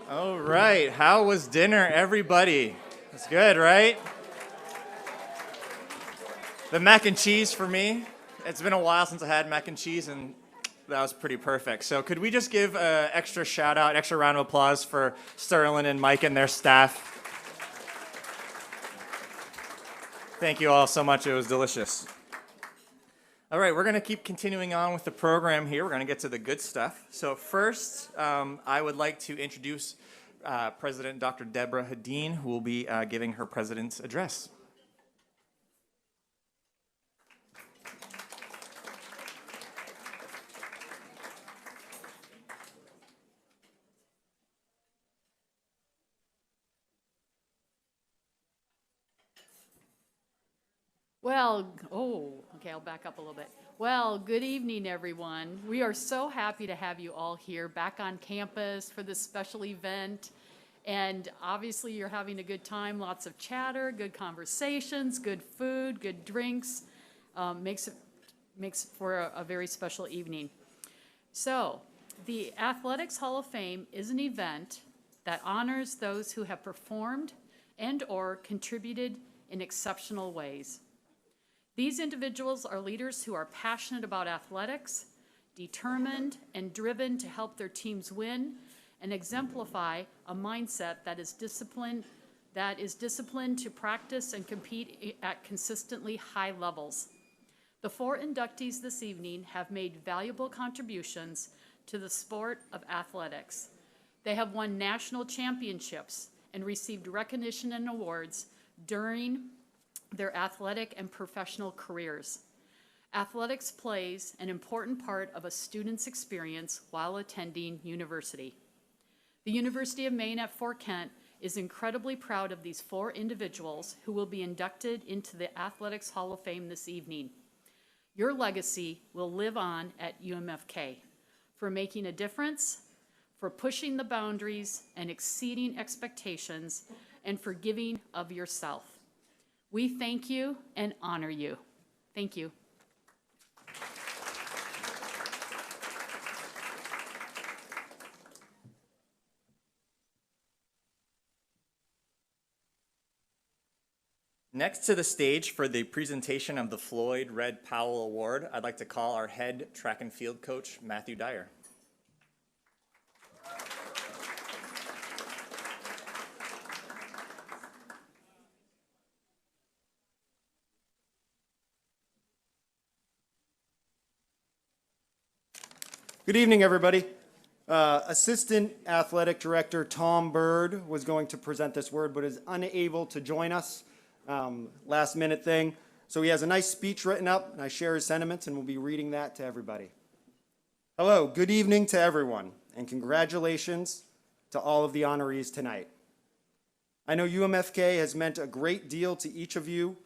All right, how was dinner, everybody? It's good, right? The mac and cheese for me, it's been a while since I had mac and cheese, and that was pretty perfect. So could we just give an extra shout out, extra round of applause for Sterling and Mike and their staff? Thank you all so much, it was delicious. All right, we're going to keep continuing on with the program here. We're going to get to the good stuff. So first, I would like to introduce President Dr. Deborah Hadeen, who will be giving her president's address. I'll back up a little bit. Well, good evening, everyone. We are so happy to have you all here back on campus for this special event. And obviously, you're having a good time, lots of chatter, good conversations, good food, good drinks. Makes for a very special evening. So, the Athletics Hall of Fame is an event that honors those who have performed and or contributed in exceptional ways. These individuals are leaders who are passionate about athletics, determined and driven to help their teams win, and exemplify a mindset that is disciplined to practice and compete at consistently high levels. The 4 inductees this evening have made valuable contributions to the sport of athletics. They have won national championships and received recognition and awards during their athletic and professional careers. Athletics plays an important part of a student's experience while attending university. The University of Maine at Fort Kent is incredibly proud of these 4 individuals who will be inducted into the Athletics Hall of Fame this evening. Your legacy will live on at UMFK for making a difference, for pushing the boundaries and exceeding expectations, and for giving of yourself. We thank you and honor you. Thank you. Next to the stage for the presentation of the Floyd Red Powell Award, I'd like to call our head track and field coach, Matthew Dyer. Good evening, everybody. Assistant Athletic Director Tom Bird was going to present this word, but is unable to join us. Last minute thing. So he has a nice speech written up, and I share his sentiments, and we'll be reading that to everybody. Hello, good evening to everyone, and congratulations to all of the honorees tonight. I know UMFK has meant a great deal to each of you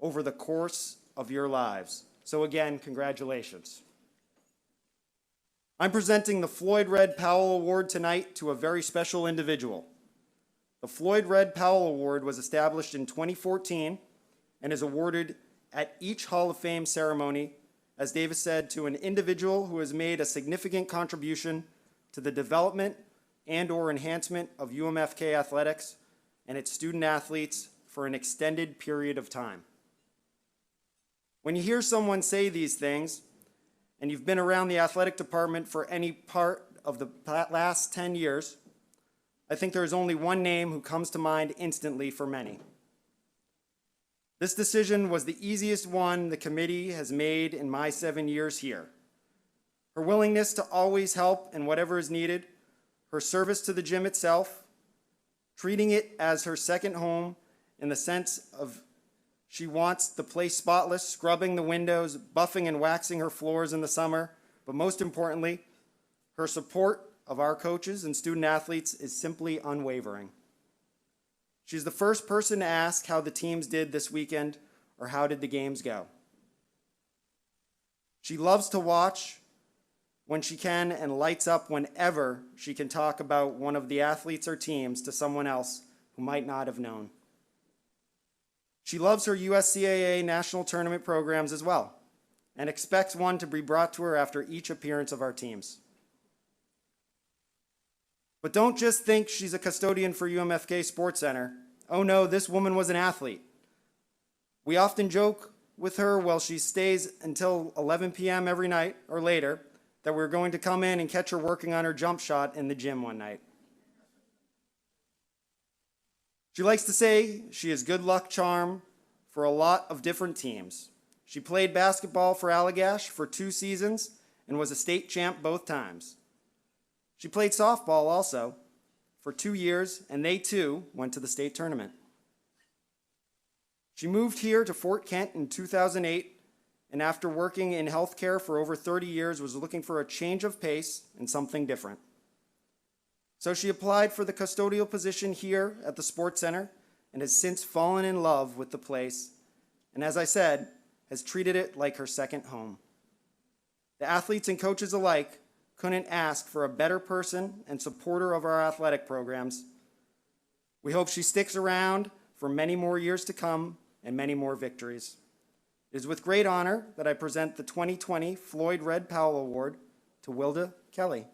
over the course of your lives. So again, congratulations. I'm presenting the Floyd Red Powell Award tonight to a very special individual. The Floyd Red Powell Award was established in 2014 and is awarded at each Hall of Fame ceremony, as Davis said, to an individual who has made a significant contribution to the development and or enhancement of UMFK athletics and its student athletes for an extended period of time. When you hear someone say these things, and you've been around the athletic department for any part of the last 10 years, I think there is only one name who comes to mind instantly for many. This decision was the easiest one the committee has made in my 7 years here. Her willingness to always help in whatever is needed, her service to the gym itself, treating it as her second home in the sense of she wants the place spotless, scrubbing the windows, buffing and waxing her floors in the summer, but most importantly, her support of our coaches and student athletes is simply unwavering. She's the first person to ask how the teams did this weekend or how did the games go. She loves to watch when she can and lights up whenever she can talk about one of the athletes or teams to someone else who might not have known. She loves her USCAA national tournament programs as well and expects one to be brought to her after each appearance of our teams. But don't just think she's a custodian for UMFK Sports Center. Oh no, this woman was an athlete. We often joke with her while she stays until 11 p.m. every night or later that we're going to come in and catch her working on her jump shot in the gym one night. She likes to say she is good luck charm for a lot of different teams. She played basketball for Allagash for 2 seasons and was a state champ both times. She played softball also for 2 years, and they too went to the state tournament. She moved here to Fort Kent in 2008, and after working in healthcare for over 30 years, was looking for a change of pace and something different. So she applied for the custodial position here at the Sports Center and has since fallen in love with the place, and as I said, has treated it like her second home. The athletes and coaches alike couldn't ask for a better person and supporter of our athletic programs. We hope she sticks around for many more years to come and many more victories. It is with great honor that I present the 2020 Floyd Red Powell Award to Wilda Kelly.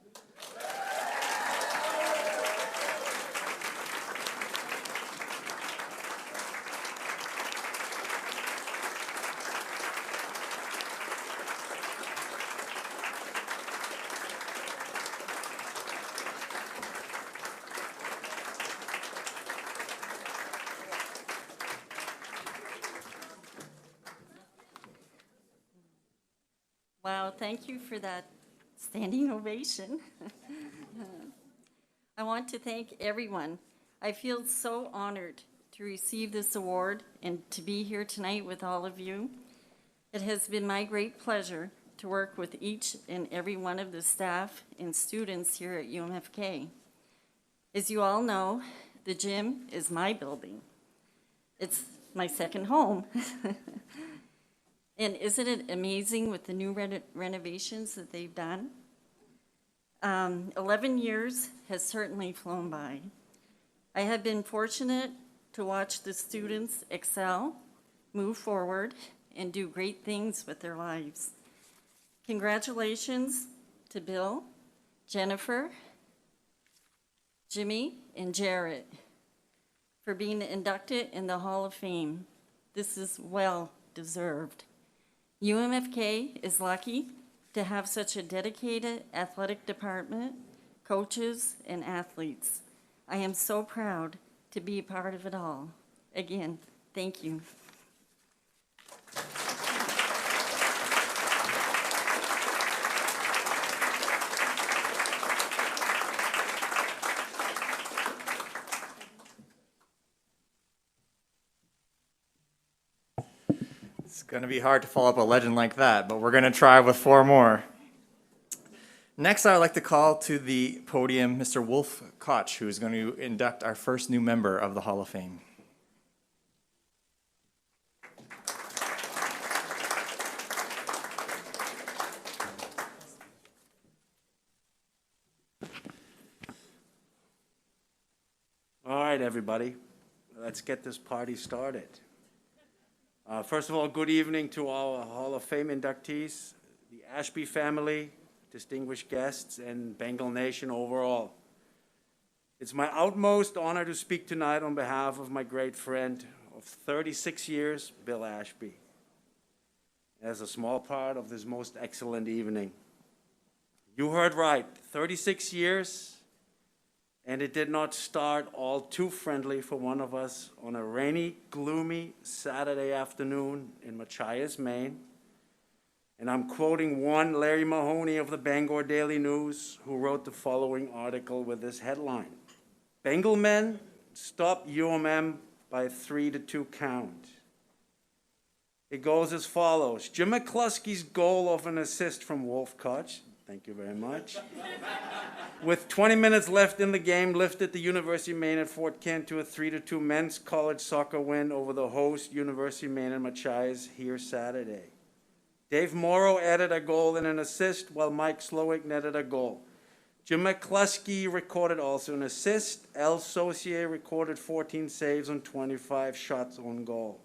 Wow, thank you for that standing ovation. I want to thank everyone. I feel so honored to receive this award and to be here tonight with all of you. It has been my great pleasure to work with each and every one of the staff and students here at UMFK. As you all know, the gym is my building. It's my second home. And isn't it amazing with the new renovations that they've done? 11 years has certainly flown by. I have been fortunate to watch the students excel, move forward, and do great things with their lives. Congratulations to Bill, Jennifer, Jimmy, and Jarrett for being inducted in the Hall of Fame. This is well deserved. UMFK is lucky to have such a dedicated athletic department, coaches, and athletes. I am so proud to be a part of it all. Again, thank you. It's going to be hard to follow up a legend like that, but we're going to try with 4 more. Next, I would like to call to the podium Mr. Wolf Koch, who is going to induct our first new member of the Hall of Fame. All right, everybody, let's get this party started. First of all, good evening to all Hall of Fame inductees, the Ashby family, distinguished guests, and Bengal Nation overall. It's my utmost honor to speak tonight on behalf of my great friend of 36 years, Bill Ashby, as a small part of this most excellent evening. You heard right, 36 years, and it did not start all too friendly for one of us on a rainy, gloomy Saturday afternoon in Machias, Maine. And I'm quoting one Larry Mahoney of the Bangor Daily News, who wrote the following article with this headline: Bengal men stop UMM by 3-2 count. It goes as follows: Jim McCluskey's goal of an assist from Wolf Koch, thank you very much, with 20 minutes left in the game, lifted the University of Maine at Fort Kent to a 3-2 men's college soccer win over the host University of Maine in Machias here Saturday. Dave Morrow added a goal and an assist, while Mike Slowick netted a goal. Jim McCluskey recorded also an assist. El Saucier recorded 14 saves on 25 shots on goal.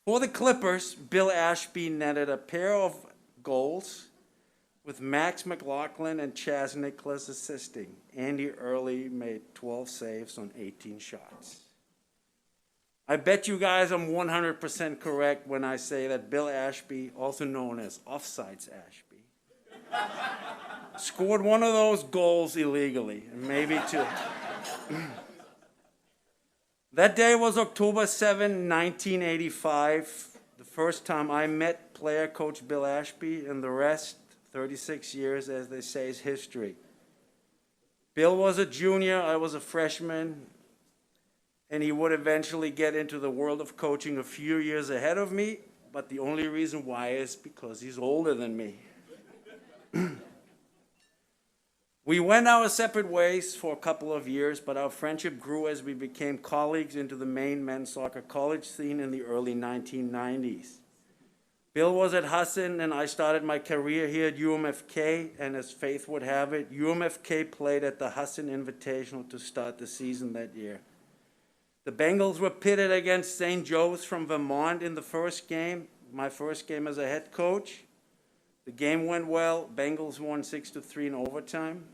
For the Clippers, Bill Ashby netted a pair of goals with Max McLaughlin and Chaz Nicholas assisting. Andy Early made 12 saves on 18 shots. I bet you guys I'm 100% correct when I say that Bill Ashby, also known as Offsides Ashby, scored one of those goals illegally, and maybe two. That day was October 7, 1985, the first time I met player coach Bill Ashby, and the rest, 36 years, as they say, is history. Bill was a junior, I was a freshman, and he would eventually get into the world of coaching a few years ahead of me, but the only reason why is because he's older than me. We went our separate ways for a couple of years, but our friendship grew as we became colleagues into the Maine men's soccer college scene in the early 1990s. Bill was at Husson, and I started my career here at UMFK, and as fate would have it, UMFK played at the Husson Invitational to start the season that year. The Bengals were pitted against St. Joe's from Vermont in the first game, my first game as a head coach. The game went well. Bengals won 6-3 in overtime.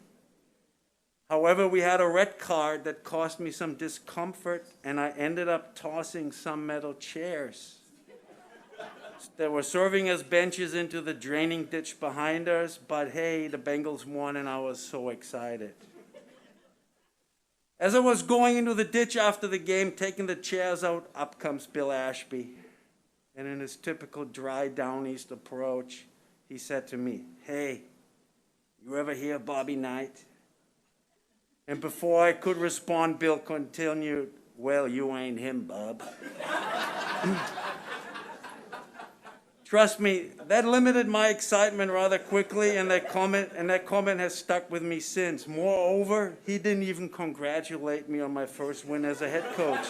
However, we had a red card that caused me some discomfort, and I ended up tossing some metal chairs that were serving as benches into the draining ditch behind us. But hey, the Bengals won, and I was so excited. As I was going into the ditch after the game, taking the chairs out, up comes Bill Ashby. And in his typical dry down east approach, he said to me, "Hey, you ever hear Bobby Knight?" And before I could respond, Bill continued, "Well, you ain't him, bub." Trust me, that limited my excitement rather quickly, and that comment has stuck with me since. Moreover, he didn't even congratulate me on my first win as a head coach.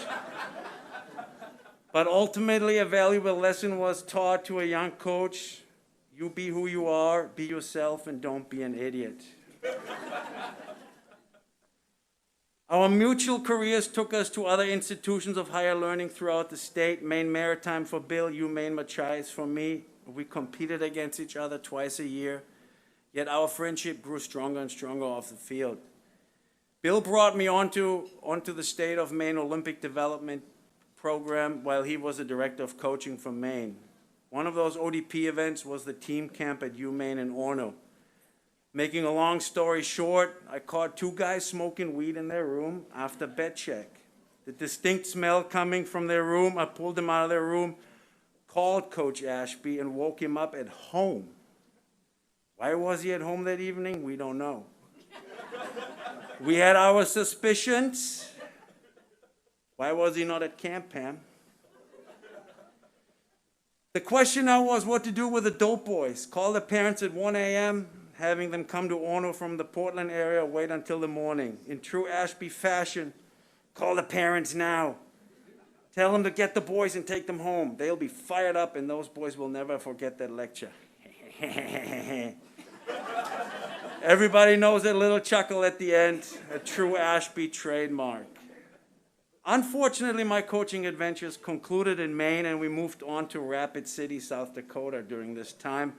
But ultimately, a valuable lesson was taught to a young coach. You be who you are, be yourself, and don't be an idiot. Our mutual careers took us to other institutions of higher learning throughout the state. Maine Maritime for Bill, UMaine Machias for me. We competed against each other twice a year, yet our friendship grew stronger and stronger off the field. Bill brought me onto the State of Maine Olympic Development Program while he was the director of coaching for Maine. One of those ODP events was the team camp at UMaine in Orono. Making a long story short, I caught two guys smoking weed in their room after bed check. The distinct smell coming from their room, I pulled them out of their room, called Coach Ashby, and woke him up at home. Why was he at home that evening? We don't know. We had our suspicions. Why was he not at camp, Pam? The question now was what to do with the dope boys. Call the parents at 1 a.m., having them come to Orono from the Portland area, wait until the morning. In true Ashby fashion, call the parents now. Tell them to get the boys and take them home. They'll be fired up, and those boys will never forget that lecture. Everybody knows that little chuckle at the end, a true Ashby trademark. Unfortunately, my coaching adventures concluded in Maine, and we moved on to Rapid City, South Dakota during this time.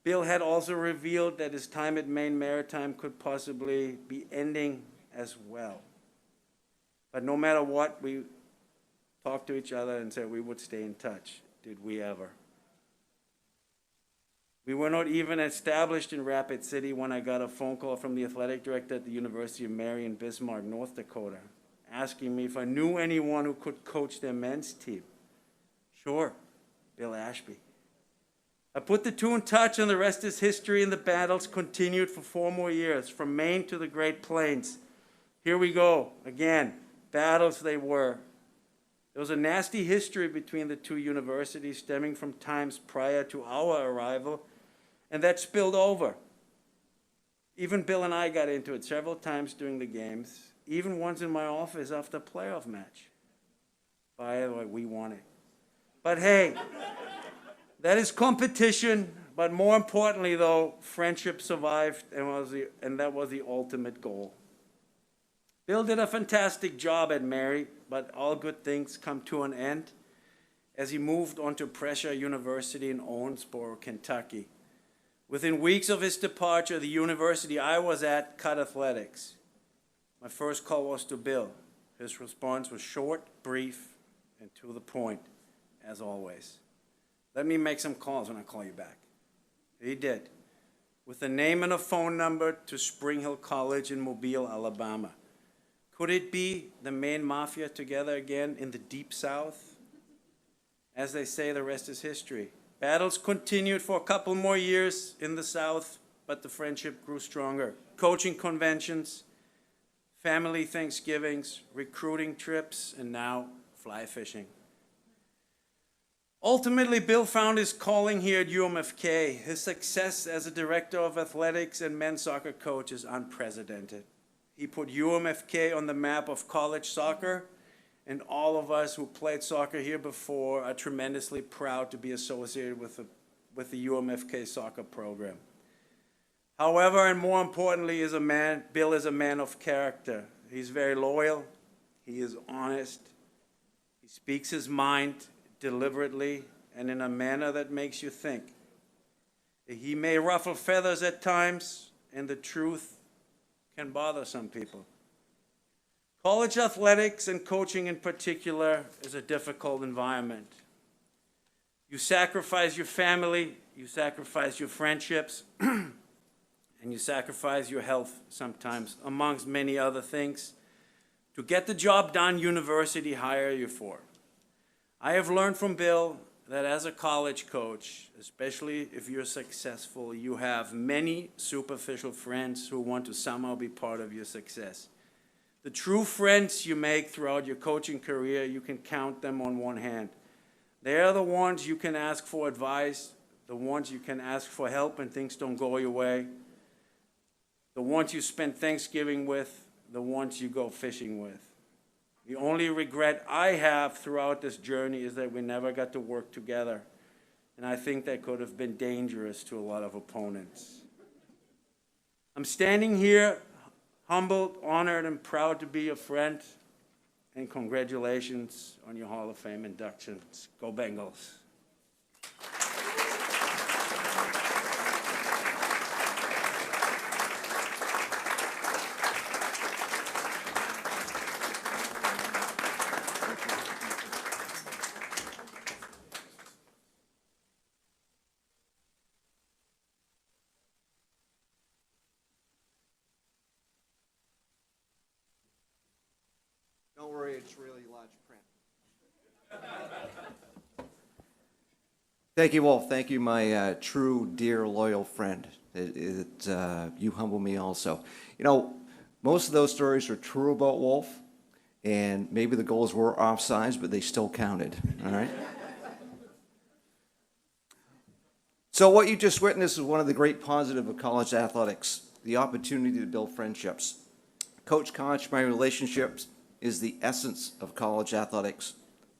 Bill had also revealed that his time at Maine Maritime could possibly be ending as well. But no matter what, we talked to each other and said we would stay in touch. Did we ever? We were not even established in Rapid City when I got a phone call from the athletic director at the University of Mary in Bismarck, North Dakota, asking me if I knew anyone who could coach their men's team. Sure, Bill Ashby. I put the two in touch, and the rest is history, and the battles continued for 4 more years, from Maine to the Great Plains. Here we go, again, battles they were. There was a nasty history between the two universities stemming from times prior to our arrival, and that spilled over. Even Bill and I got into it several times during the games, even once in my office after a playoff match. By the way, we won it. But hey, that is competition, but more importantly, though, friendship survived, and that was the ultimate goal. Bill did a fantastic job at Mary, but all good things come to an end as he moved on to Pressure University in Owensboro, Kentucky, Within weeks of his departure, the university I was at cut athletics. My first call was to Bill. His response was short, brief, and to the point, as always. Let me make some calls when I call you back. He did, with a name and a phone number to Spring Hill College in Mobile, Alabama. Could it be the Maine Mafia together again in the Deep South? As they say, the rest is history. Battles continued for a couple more years in the South, but the friendship grew stronger. Coaching conventions, family Thanksgivings, recruiting trips, and now fly fishing. Ultimately, Bill found his calling here at UMFK. His success as a director of athletics and men's soccer coach is unprecedented. He put UMFK on the map of college soccer, and all of us who played soccer here before are tremendously proud to be associated with the UMFK soccer program. However, and more importantly, Bill is a man of character. He's very loyal, he is honest, he speaks his mind deliberately and in a manner that makes you think. He may ruffle feathers at times, and the truth can bother some people. College athletics and coaching in particular is a difficult environment. You sacrifice your family, you sacrifice your friendships, and you sacrifice your health sometimes, amongst many other things, to get the job done university hire you for. I have learned from Bill that as a college coach, especially if you're successful, you have many superficial friends who want to somehow be part of your success. The true friends you make throughout your coaching career, you can count them on one hand. They are the ones you can ask for advice, the ones you can ask for help when things don't go your way, the ones you spend Thanksgiving with, the ones you go fishing with. The only regret I have throughout this journey is that we never got to work together, and I think that could have been dangerous to a lot of opponents. I'm standing here humbled, honored, and proud to be your friend, and congratulations on your Hall of Fame inductions. Go Bengals. Don't worry, it's really large print. Thank you, Wolf. Thank you, my true, dear, loyal friend. You humble me also. You know, most of those stories are true about Wolf, and maybe the goals were offsides, but they still counted, all right? So what you just witnessed is one of the great positives of college athletics, the opportunity to build friendships. Coach-coach, my relationships is the essence of college athletics,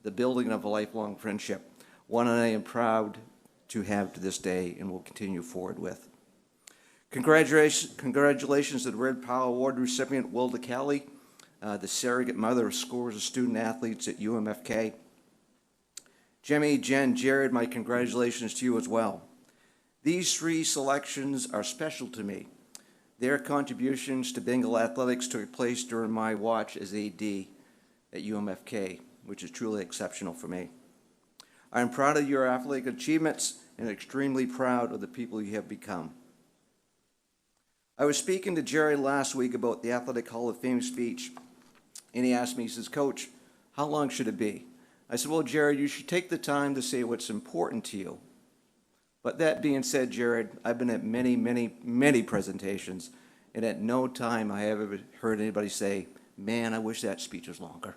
the building of a lifelong friendship, one I am proud to have to this day and will continue forward with. Congratulations to the Red Powell Award recipient, Will DeCali, the surrogate mother of scores of student athletes at UMFK. Jimmy, Jen, Jared, my congratulations to you as well. These three selections are special to me. Their contributions to Bengal athletics took place during my watch as AD at UMFK, which is truly exceptional for me. I am proud of your athletic achievements and extremely proud of the people you have become. I was speaking to Jerry last week about the Athletic Hall of Fame speech, and he asked me, he says, Coach, how long should it be? I said, well, Jared, you should take the time to say what's important to you. But that being said, Jared, I've been at many, many, many presentations, and at no time I have ever heard anybody say, man, I wish that speech was longer.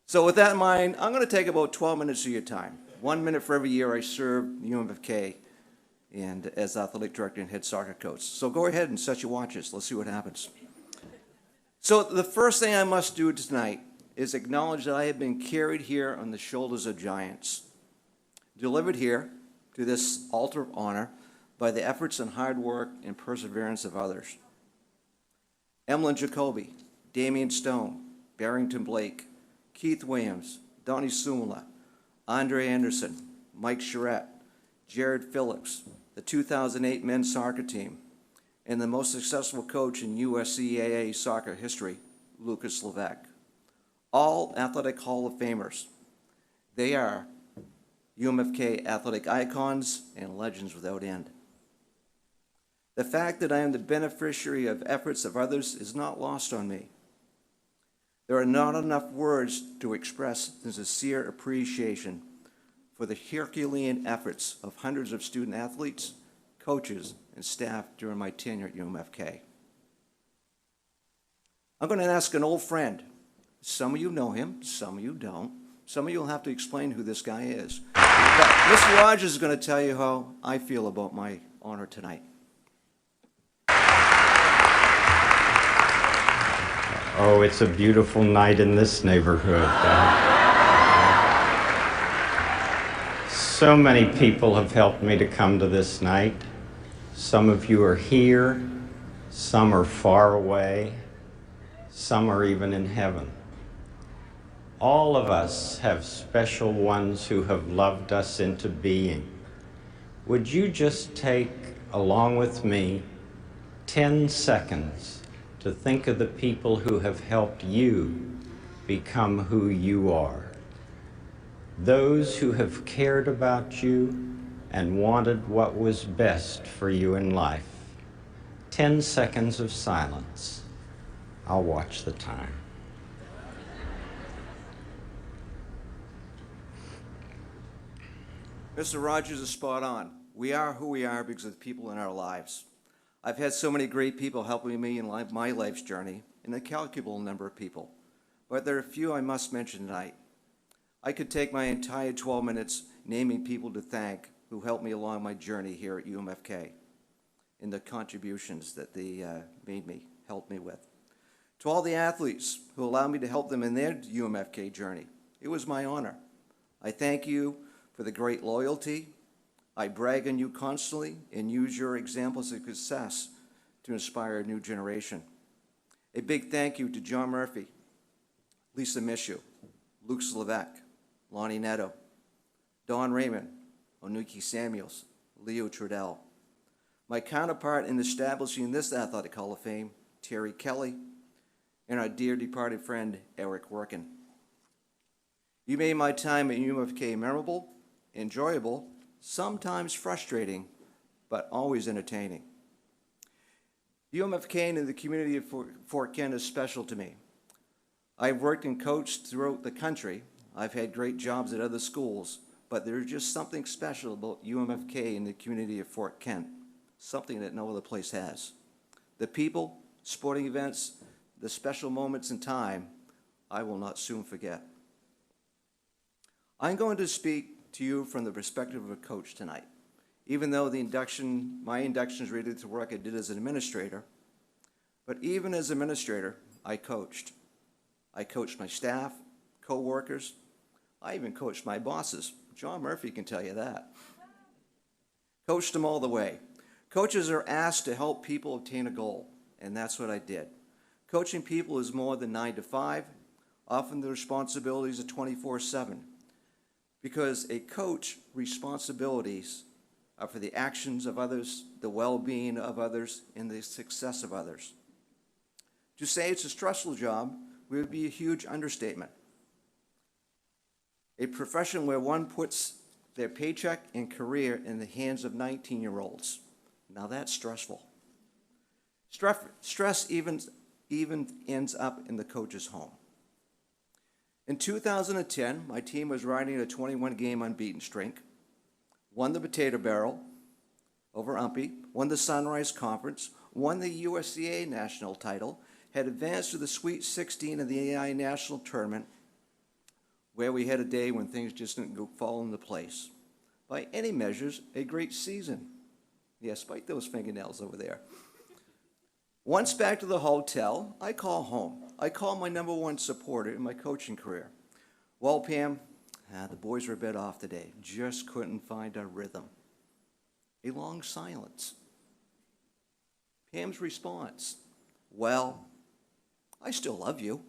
So with that in mind, I'm going to take about 12 minutes of your time. 1 minute for every year I served UMFK and as athletic director and head soccer coach. So go ahead and set your watches. Let's see what happens. So the first thing I must do tonight is acknowledge that I have been carried here on the shoulders of giants, delivered here to this altar of honor by the efforts and hard work and perseverance of others. Emilyn Jacoby, Damian Stone, Barrington Blake, Keith Williams, Donnie Sumala, Andre Anderson, Mike Charette, Jared Phillips, the 2008 men's soccer team, and the most successful coach in USCAA soccer history, Lucas Levesque. All Athletic Hall of Famers. They are UMFK athletic icons and legends without end. The fact that I am the beneficiary of efforts of others is not lost on me. There are not enough words to express the sincere appreciation for the Herculean efforts of hundreds of student athletes, coaches, and staff during my tenure at UMFK. I'm going to ask an old friend. Some of you know him, some of you don't. Some of you will have to explain who this guy is. But Mr. Rogers is going to tell you how I feel about my honor tonight. Oh, it's a beautiful night in this neighborhood. So many people have helped me to come to this night. Some of you are here, some are far away, some are even in heaven. All of us have special ones who have loved us into being. Would you just take, along with me, 10 seconds to think of the people who have helped you become who you are? Those who have cared about you and wanted what was best for you in life. 10 seconds of silence. I'll watch the time. Mr. Rogers is spot on. We are who we are because of the people in our lives. I've had so many great people helping me in my life's journey, an incalculable number of people. But there are a few I must mention tonight. I could take my entire 12 minutes naming people to thank who helped me along my journey here at UMFK and the contributions that they helped me with. To all the athletes who allowed me to help them in their UMFK journey, it was my honor. I thank you for the great loyalty. I brag on you constantly and use your examples of success to inspire a new generation. A big thank you to John Murphy, Lisa Mishu, Luke Levesque, Lonnie Netto, Don Raymond, Onuki Samuels, Leo Trudell. My counterpart in establishing this Athletic Hall of Fame, Terry Kelly, and our dear departed friend, Eric Workin. You made my time at UMFK memorable, enjoyable, sometimes frustrating, but always entertaining. UMFK and the community of Fort Kent is special to me. I've worked and coached throughout the country. I've had great jobs at other schools, but there's just something special about UMFK and the community of Fort Kent, something that no other place has. The people, sporting events, the special moments in time, I will not soon forget. I'm going to speak to you from the perspective of a coach tonight. Even though my induction is related to work I did as an administrator, but even as administrator, I coached. I coached my staff, co-workers. I even coached my bosses. John Murphy can tell you that. Coached them all the way. Coaches are asked to help people obtain a goal, and that's what I did. Coaching people is more than 9 to 5. Often the responsibilities are 24/7. Because a coach responsibilities are for the actions of others, the well-being of others, and the success of others. To say it's a stressful job would be a huge understatement. A profession where one puts their paycheck and career in the hands of 19-year-olds. Now that's stressful. Stress even ends up in the coach's home. In 2010, my team was riding a 21-game unbeaten streak, won the Potato Barrel over Umpy, won the Sunrise Conference, won the USCA national title, had advanced to the Sweet 16 of the AI National Tournament, where we had a day when things just didn't fall into place. By any measures, a great season. Yes, bite those fingernails over there. Once back to the hotel, I call home. I call my number one supporter in my coaching career. Well, Pam, the boys were a bit off today. Just couldn't find a rhythm. A long silence. Pam's response, well, I still love you.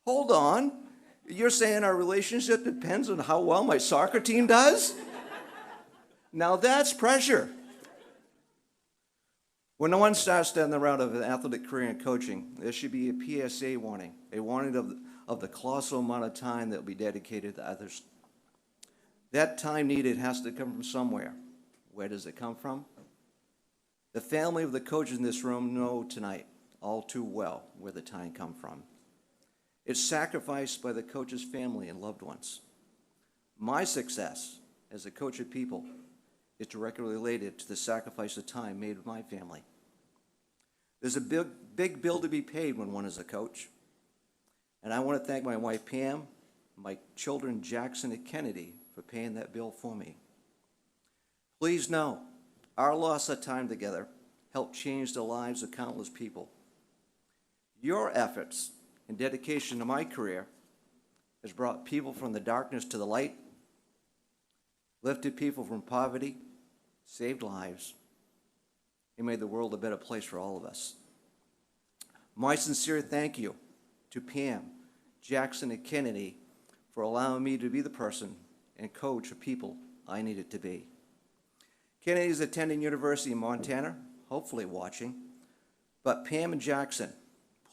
Hold on. You're saying our relationship depends on how well my soccer team does? Now that's pressure. When no one starts down the route of an athletic career in coaching, there should be a PSA warning, a warning of the colossal amount of time that will be dedicated to others. That time needed has to come from somewhere. Where does it come from? The family of the coaches in this room know tonight all too well where the time comes from. It's sacrificed by the coach's family and loved ones. My success as a coach of people is directly related to the sacrifice of time made with my family. There's a big bill to be paid when one is a coach. And I want to thank my wife, Pam, my children, Jackson and Kennedy, for paying that bill for me. Please know, our loss of time together helped change the lives of countless people. Your efforts and dedication to my career has brought people from the darkness to the light, lifted people from poverty, saved lives, and made the world a better place for all of us. My sincere thank you to Pam, Jackson, and Kinney for allowing me to be the person and coach of people I needed to be. Kinney is attending University in Montana, hopefully watching, but Pam and Jackson,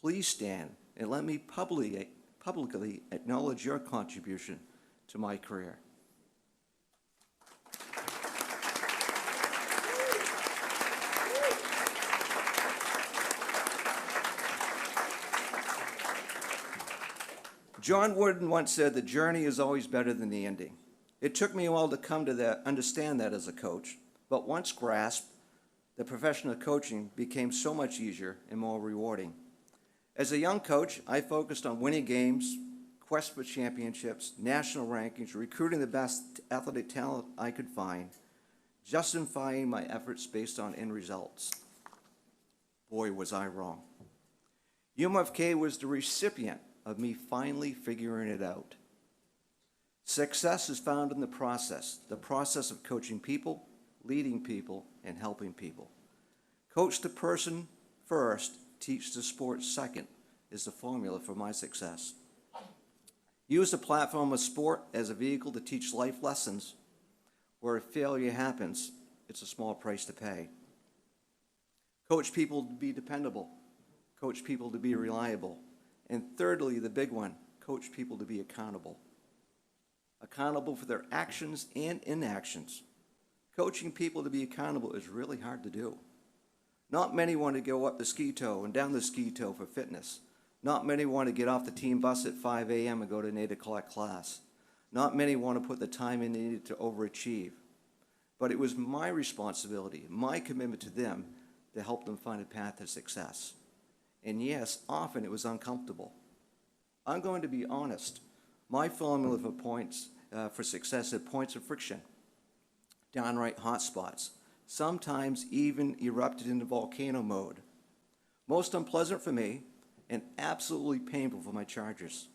please stand and let me publicly acknowledge your contribution to my career. John Wooden once said, "The journey is always better than the ending." It took me a while to come to that, understand that as a coach, but once grasped, the profession of coaching became so much easier and more rewarding. As a young coach, I focused on winning games, quest for championships, national rankings, recruiting the best athletic talent I could find, justifying my efforts based on end results. Boy, was I wrong. UMFK was the recipient of me finally figuring it out. Success is found in the process of coaching people, leading people, and helping people. Coach the person first, teach the sport second is the formula for my success. Use the platform of sport as a vehicle to teach life lessons. Where a failure happens, it's a small price to pay. Coach people to be dependable. Coach people to be reliable. And thirdly, the big one, coach people to be accountable. Accountable for their actions and inactions. Coaching people to be accountable is really hard to do. Not many want to go up the ski toe and down the ski toe for fitness. Not many want to get off the team bus at 5 a.m. and go to an 8 o'clock class. Not many want to put the time in needed to overachieve. But it was my responsibility, my commitment to them, to help them find a path to success. And yes, often it was uncomfortable. I'm going to be honest. My formula for points for success had points of friction, downright hot spots, sometimes even erupted into volcano mode. Most unpleasant for me and absolutely painful for my chargers.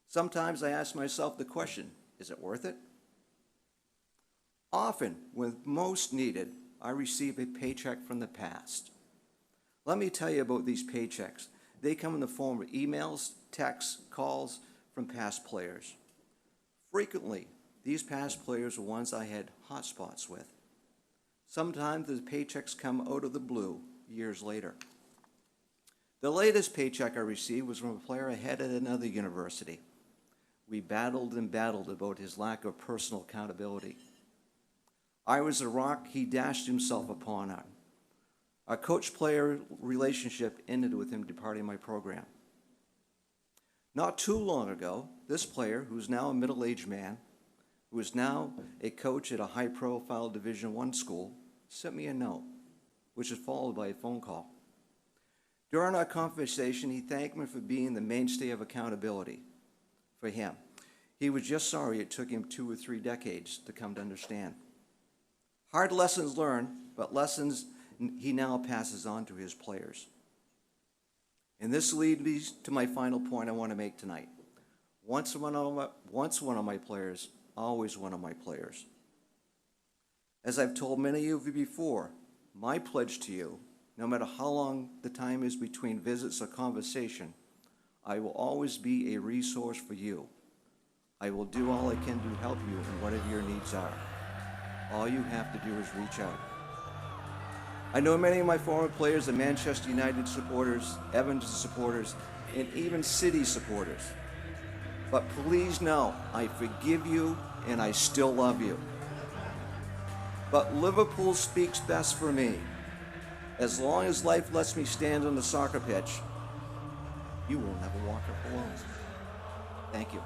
Sometimes I ask myself the question, is it worth it? Often, when most needed, I receive a paycheck from the past. Let me tell you about these paychecks. They come in the form of emails, texts, calls from past players. Frequently, these past players were ones I had hot spots with. Sometimes the paychecks come out of the blue years later. The latest paycheck I received was from a player I had at another university. We battled and battled about his lack of personal accountability. I was the rock he dashed himself upon on. Our coach-player relationship ended with him departing my program. Not too long ago, this player, who's now a middle-aged man, who is now a coach at a high-profile Division I school, sent me a note, which was followed by a phone call. During our conversation, he thanked me for being the mainstay of accountability for him. He was just sorry it took him 2 or 3 decades to come to understand. Hard lessons learned, but lessons he now passes on to his players. And this leads me to my final point I want to make tonight. Once one of my players, always one of my players. As I've told many of you before, my pledge to you, no matter how long the time is between visits or conversation, I will always be a resource for you. I will do all I can to help you in whatever your needs are. All you have to do is reach out. I know many of my former players are Manchester United supporters, Evans supporters, and even City supporters. But please know, I forgive you and I still love you. But Liverpool speaks best for me. As long as life lets me stand on the soccer pitch, you will never walk up alone. Thank you.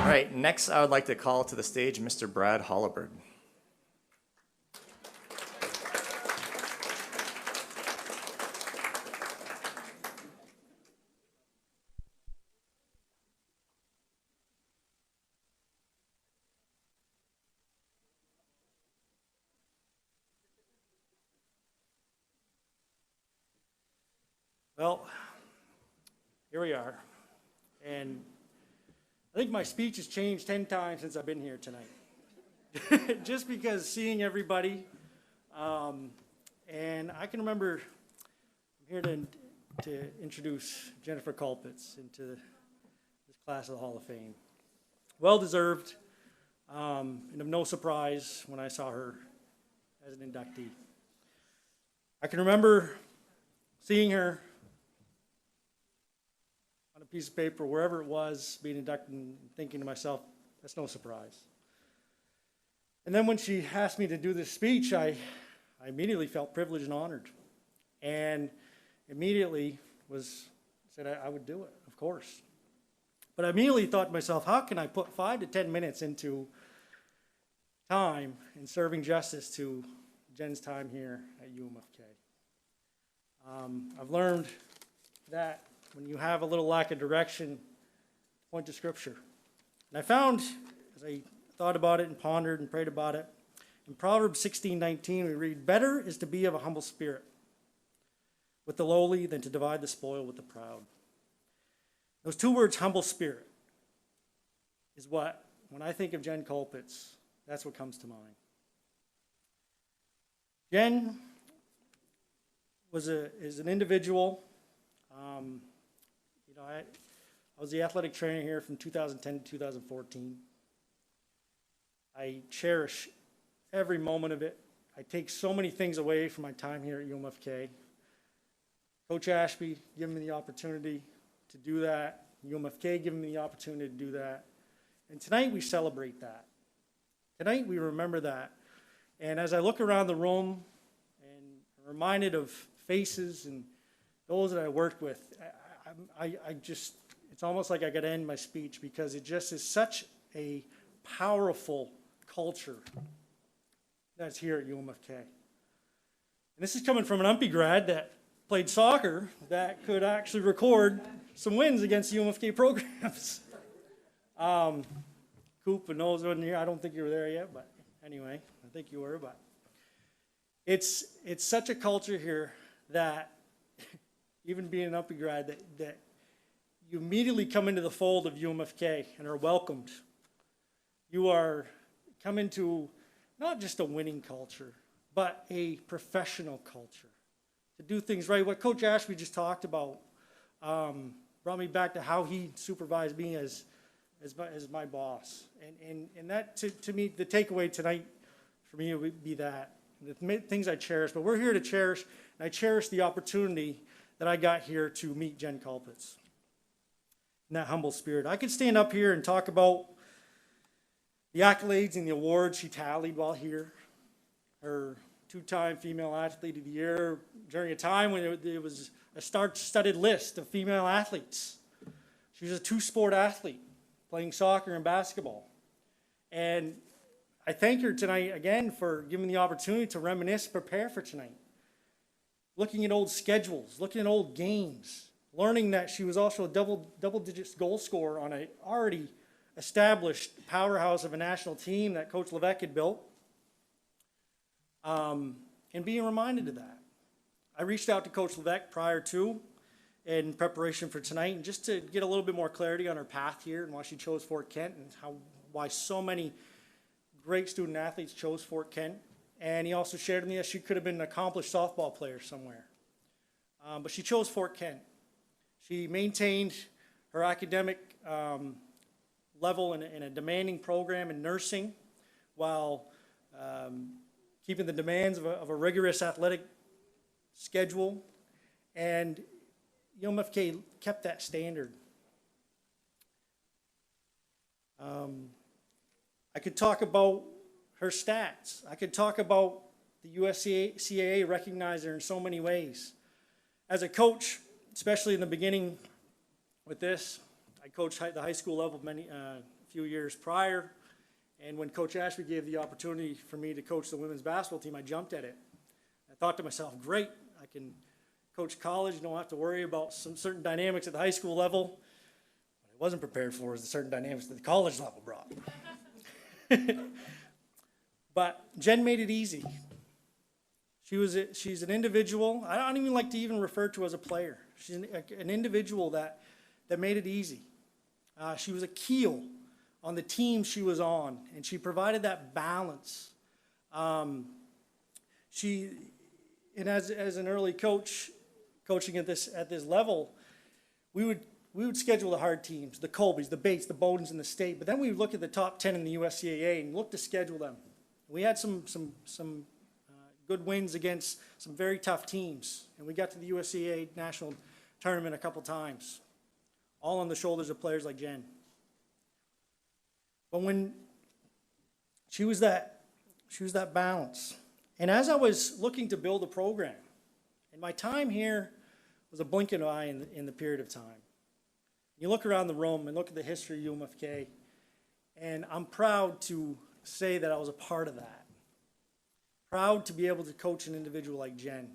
All right, next I would like to call to the stage Mr. Brad Holliburg. Well, here we are. And I think my speech has changed 10 times since I've been here tonight. Just because seeing everybody, and I can remember, I'm here to introduce Jennifer Culpitz into this class of the Hall of Fame. Well-deserved, and of no surprise when I saw her as an inductee. I can remember seeing her on a piece of paper, wherever it was, being inducted, and thinking to myself, that's no surprise. And then when she asked me to do this speech, I immediately felt privileged and honored. And immediately said I would do it, of course. But I immediately thought to myself, how can I put 5 to 10 minutes into time in serving justice to Jen's time here at UMFK? I've learned that when you have a little lack of direction, point to Scripture. And I found, as I thought about it and pondered and prayed about it, in Proverbs 16:19 we read, "Better is to be of a humble spirit with the lowly than to divide the spoil with the proud." Those two words, humble spirit, is what, when I think of Jen Culpitz, that's what comes to mind. Jen is an individual. I was the athletic trainer here from 2010 to 2014. I cherish every moment of it. I take so many things away from my time here at UMFK. Coach Ashby giving me the opportunity to do that. UMFK giving me the opportunity to do that. And tonight we celebrate that. Tonight we remember that. And as I look around the room and I'm reminded of faces and those that I worked with, I just, it's almost like I got to end my speech because it just is such a powerful culture that's here at UMFK. And this is coming from an UMPI grad that played soccer that could actually record some wins against UMFK programs. Coop and those in here, I don't think you were there yet, but anyway, I think you were. But it's such a culture here that even being an UMPI grad, that you immediately come into the fold of UMFK and are welcomed. You are come into not just a winning culture, but a professional culture. To do things right. What Coach Ashby just talked about brought me back to how he supervised me as my boss. And that, to me, the takeaway tonight for me would be that. The things I cherish, but we're here to cherish, and I cherish the opportunity that I got here to meet Jen Culpitz. In that humble spirit. I could stand up here and talk about the accolades and the awards she tallied while here. Her two-time Female Athlete of the Year during a time when it was a star-studded list of female athletes. She was a two-sport athlete, playing soccer and basketball. And I thank her tonight again for giving me the opportunity to reminisce, prepare for tonight. Looking at old schedules, looking at old games, learning that she was also a double-digit goal scorer on an already established powerhouse of a national team that Coach Levesque had built. and being reminded of that. I reached out to Coach Levesque prior to, in preparation for tonight, and just to get a little bit more clarity on her path here and why she chose Fort Kent and why so many great student athletes chose Fort Kent. And he also shared with me that she could have been an accomplished softball player somewhere. But she chose Fort Kent. She maintained her academic level in a demanding program in nursing while keeping the demands of a rigorous athletic schedule. And UMFK kept that standard. I could talk about her stats. I could talk about the USCAA recognized her in so many ways. As a coach, especially in the beginning with this, I coached the high school level a few years prior, and when Coach Ashby gave the opportunity for me to coach the women's basketball team, I jumped at it. I thought to myself, great, I can coach college, don't have to worry about some certain dynamics at the high school level. What I wasn't prepared for was the certain dynamics that the college level brought. But Jen made it easy. She's an individual. I don't even like to even refer to her as a player. She's an individual that made it easy. She was a keel on the team she was on, and she provided that balance. And as an early coach, coaching at this level, we would schedule the hard teams, the Colbys, the Bates, the Bowdens in the state, but then we would look at the top 10 in the USCAA and look to schedule them. We had some good wins against some very tough teams, and we got to the USCAA national tournament a couple times, all on the shoulders of players like Jen. But when she was that balance, and as I was looking to build a program, and my time here was a blink of an eye in the period of time. You look around the room and look at the history of UMFK, and I'm proud to say that I was a part of that. Proud to be able to coach an individual like Jen.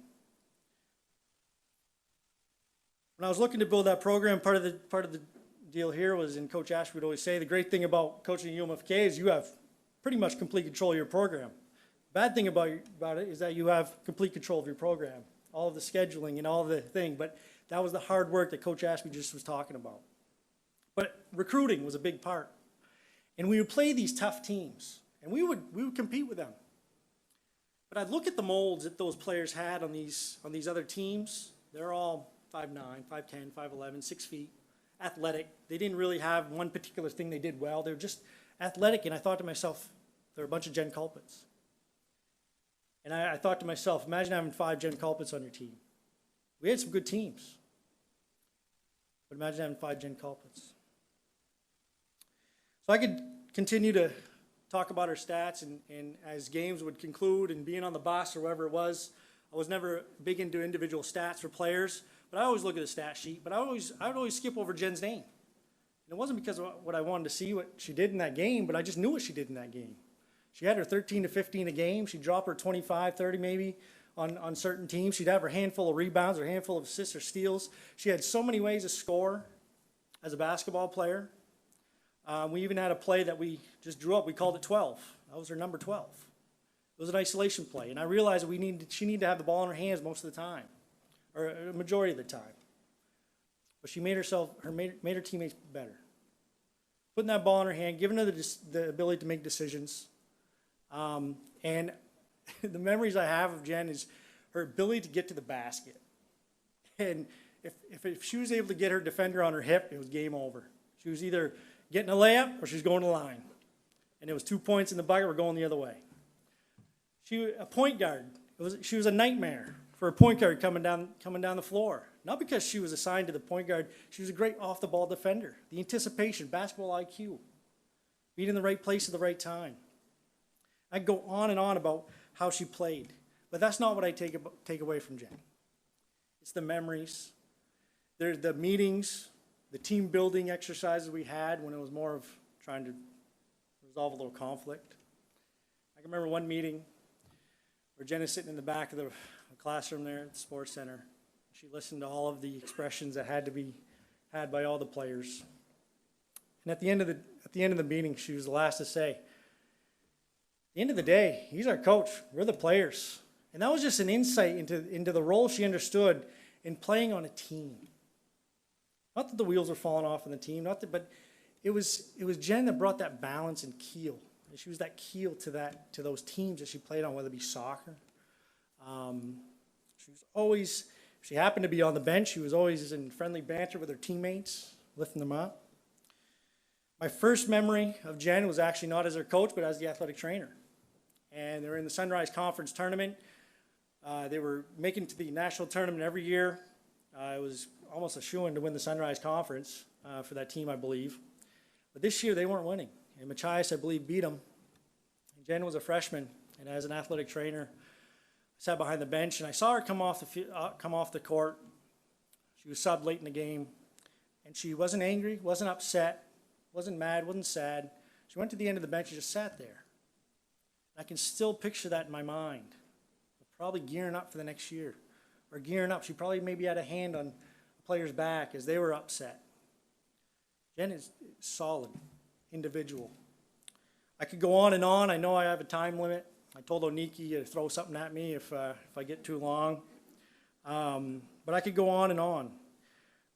When I was looking to build that program, part of the deal here was, and Coach Ash would always say, the great thing about coaching UMFK is you have pretty much complete control of your program. Bad thing about it is that you have complete control of your program, all of the scheduling and all of the thing, but that was the hard work that Coach Ashby just was talking about. But recruiting was a big part. And we would play these tough teams, and we would compete with them. But I'd look at the molds that those players had on these other teams. They're all 5'9", 5'10", 5'11", 6 feet, athletic. They didn't really have one particular thing they did well. They were just athletic, and I thought to myself, they're a bunch of Jen Culpets. And I thought to myself, imagine having 5 Jen Culpets on your team. We had some good teams, but imagine having 5 Jen Culpets. So I could continue to talk about our stats, and as games would conclude and being on the bus or wherever it was, I was never big into individual stats for players, but I always look at the stat sheet, but I would always skip over Jen's name. And it wasn't because of what I wanted to see what she did in that game, but I just knew what she did in that game. She had her 13 to 15 a game. She'd drop her 25, 30 maybe on certain teams. She'd have her handful of rebounds, her handful of assists or steals. She had so many ways to score as a basketball player. We even had a play that we just drew up. We called it 12. That was her number 12. It was an isolation play, and I realized that she needed to have the ball in her hands most of the time, or a majority of the time. But she made her teammates better. Putting that ball in her hand, giving her the ability to make decisions. And the memories I have of Jen is her ability to get to the basket. And if she was able to get her defender on her hip, it was game over. She was either getting a layup or she was going to the line. And it was 2 points in the bucket or going the other way. A point guard. She was a nightmare for a point guard coming down the floor. Not because she was assigned to the point guard. She was a great off-the-ball defender. The anticipation, basketball IQ, being in the right place at the right time. I could go on and on about how she played, but that's not what I take away from Jen. It's the memories. There's the meetings, the team building exercises we had when it was more of trying to resolve a little conflict. I can remember one meeting where Jen is sitting in the back of the classroom there at the sports center. She listened to all of the expressions that had to be had by all the players. And at the end of the meeting, she was the last to say, the end of the day, he's our coach. We're the players. And that was just an insight into the role she understood in playing on a team. Not that the wheels were falling off on the team, but it was Jen that brought that balance and keel. And she was that keel to those teams that she played on, whether it be soccer. She was always, if she happened to be on the bench, she was always in friendly banter with her teammates, lifting them up. My first memory of Jen was actually not as her coach, but as the athletic trainer. And they were in the Sunrise Conference tournament. They were making it to the national tournament every year. It was almost a shoo-in to win the Sunrise Conference for that team, I believe. But this year, they weren't winning. And Machias, I believe, beat them. And Jen was a freshman, and as an athletic trainer, I sat behind the bench, and I saw her come off the court. She was subbed late in the game, and she wasn't angry, wasn't upset, wasn't mad, wasn't sad. She went to the end of the bench and just sat there. I can still picture that in my mind. Probably gearing up for the next year, or gearing up. She probably maybe had a hand on a player's back as they were upset. Jen is solid, individual. I could go on and on. I know I have a time limit. I told Oniki to throw something at me if I get too long. But I could go on and on.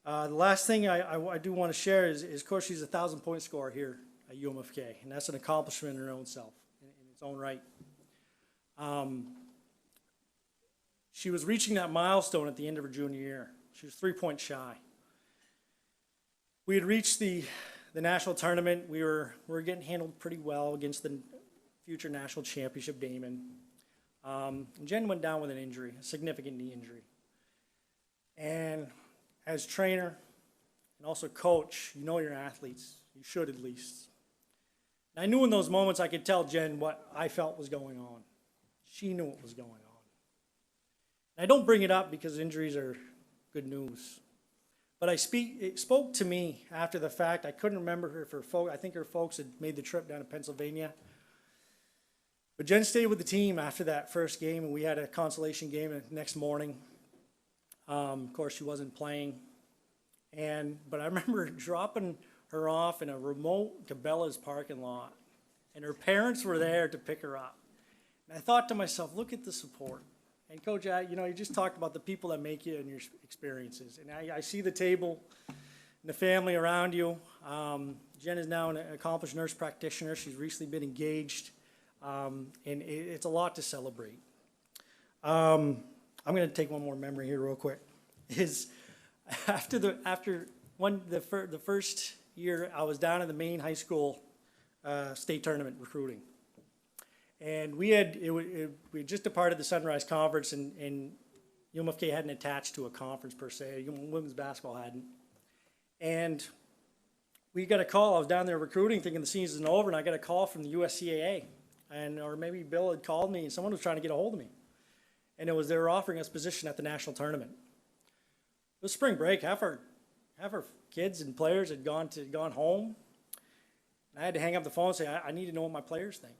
The last thing I do want to share is, of course, she's a 1,000-point scorer here at UMFK, and that's an accomplishment in her own self, in its own right. She was reaching that milestone at the end of her junior year. She was 3 points shy. We had reached the national tournament. We were getting handled pretty well against the future national championship Damon. And Jen went down with an injury, a significant knee injury. And as trainer and also coach, you know your athletes. You should at least. And I knew in those moments I could tell Jen what I felt was going on. She knew what was going on. I don't bring it up because injuries are good news. But it spoke to me after the fact. I couldn't remember her for folks. I think her folks had made the trip down to Pennsylvania. But Jen stayed with the team after that first game, and we had a consolation game the next morning. Of course, she wasn't playing. But I remember dropping her off in a remote Cabela's parking lot, and her parents were there to pick her up. And I thought to myself, look at the support. And Coach, you just talked about the people that make you and your experiences. And I see the table and the family around you. Jen is now an accomplished nurse practitioner. She's recently been engaged. And it's a lot to celebrate. I'm going to take one more memory here real quick. After the first year, I was down in the Maine high school state tournament recruiting. And we had just departed the Sunrise Conference, and UMFK hadn't attached to a conference per se. Women's basketball hadn't. And we got a call. I was down there recruiting, thinking the season's over, and I got a call from the USCAA, or maybe Bill had called me, and someone was trying to get a hold of me. And they were offering us position at the national tournament. It was spring break. Half our kids and players had gone home. And I had to hang up the phone and say, I need to know what my players think.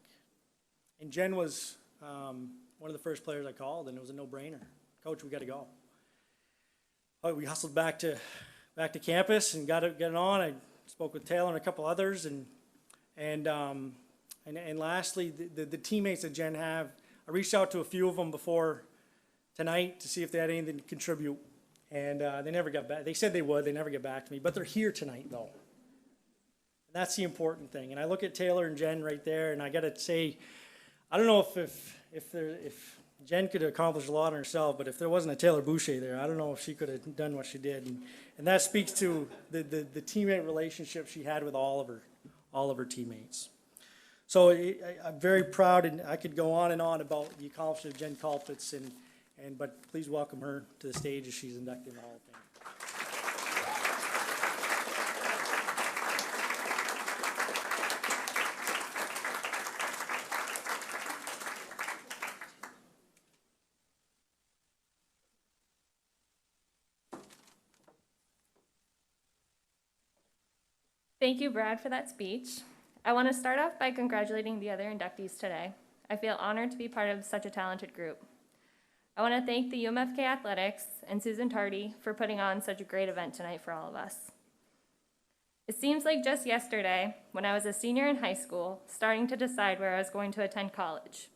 And Jen was one of the first players I called, and it was a no-brainer. Coach, we got to go. We hustled back to campus and got it on. I spoke with Taylor and a couple others, and lastly, the teammates that Jen have. I reached out to a few of them before tonight to see if they had anything to contribute, and they never got back. They said they would. They never get back to me, but they're here tonight, though. And that's the important thing. And I look at Taylor and Jen right there, and I got to say, I don't know if Jen could accomplish a lot on herself, but if there wasn't a Taylor Boucher there, I don't know if she could have done what she did. And that speaks to the teammate relationship she had with all of her teammates. So I'm very proud, and I could go on and on about the accomplishment of Jen Colpitz, but please welcome her to the stage as she's inducted in the Hall of Fame. Thank you, Brad, for that speech. I want to start off by congratulating the other inductees today. I feel honored to be part of such a talented group. I want to thank the UMFK Athletics and Susan Tardy for putting on such a great event tonight for all of us. It seems like just yesterday, when I was a senior in high school, starting to decide where I was going to attend college.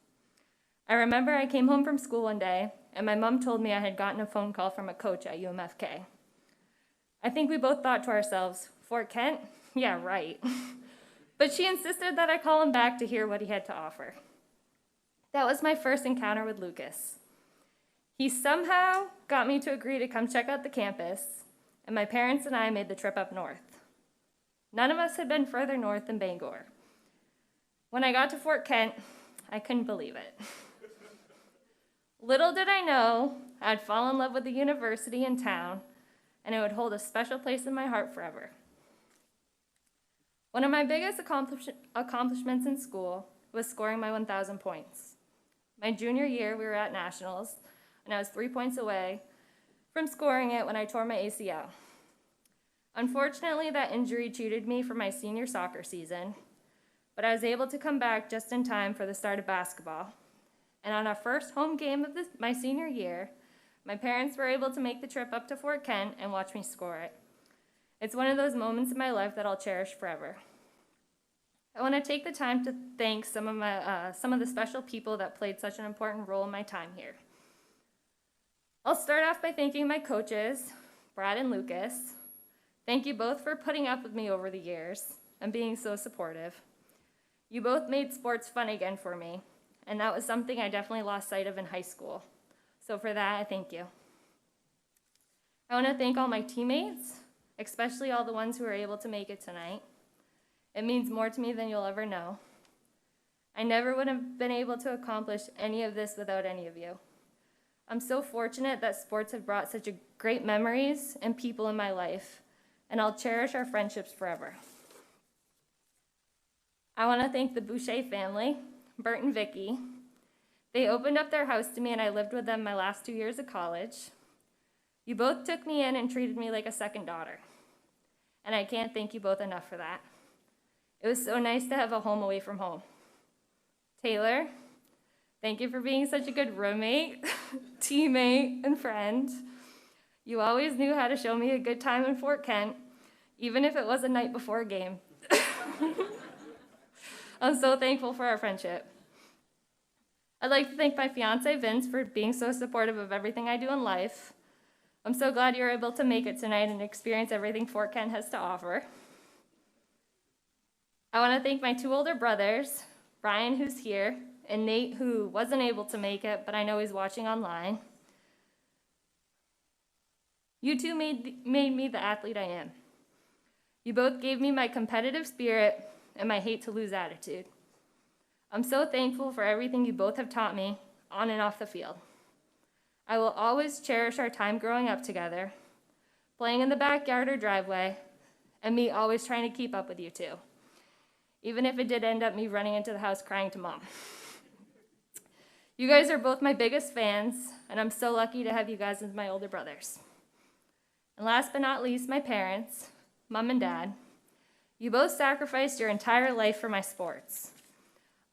I remember I came home from school one day, and my mom told me I had gotten a phone call from a coach at UMFK. I think we both thought to ourselves, Fort Kent? Yeah, right. But she insisted that I call him back to hear what he had to offer. That was my first encounter with Lucas. He somehow got me to agree to come check out the campus, and my parents and I made the trip up north. None of us had been further north than Bangor. When I got to Fort Kent, I couldn't believe it. Little did I know I'd fall in love with the university in town, and it would hold a special place in my heart forever. One of my biggest accomplishments in school was scoring my 1,000 points. My junior year, we were at nationals, and I was 3 points away from scoring it when I tore my ACL. Unfortunately, that injury cheated me for my senior soccer season, but I was able to come back just in time for the start of basketball. And on our first home game of my senior year, my parents were able to make the trip up to Fort Kent and watch me score it. It's one of those moments in my life that I'll cherish forever. I want to take the time to thank some of the special people that played such an important role in my time here. I'll start off by thanking my coaches, Brad and Lucas. Thank you both for putting up with me over the years and being so supportive. You both made sports fun again for me, and that was something I definitely lost sight of in high school. So for that, I thank you. I want to thank all my teammates, especially all the ones who were able to make it tonight. It means more to me than you'll ever know. I never would have been able to accomplish any of this without any of you. I'm so fortunate that sports have brought such great memories and people in my life, and I'll cherish our friendships forever. I want to thank the Boucher family, Bert and Vicky. They opened up their house to me, and I lived with them my last 2 years of college. You both took me in and treated me like a second daughter, and I can't thank you both enough for that. It was so nice to have a home away from home. Taylor, thank you for being such a good roommate, teammate, and friend. You always knew how to show me a good time in Fort Kent, even if it was a night before a game. I'm so thankful for our friendship. I'd like to thank my fiance, Vince, for being so supportive of everything I do in life. I'm so glad you're able to make it tonight and experience everything Fort Kent has to offer. I want to thank my 2 older brothers, Brian, who's here, and Nate, who wasn't able to make it, but I know he's watching online. You two made me the athlete I am. You both gave me my competitive spirit and my hate-to-lose attitude. I'm so thankful for everything you both have taught me, on and off the field. I will always cherish our time growing up together, playing in the backyard or driveway, and me always trying to keep up with you two, even if it did end up me running into the house crying to Mom. You guys are both my biggest fans, and I'm so lucky to have you guys as my older brothers. And last but not least, my parents, Mom and Dad. You both sacrificed your entire life for my sports.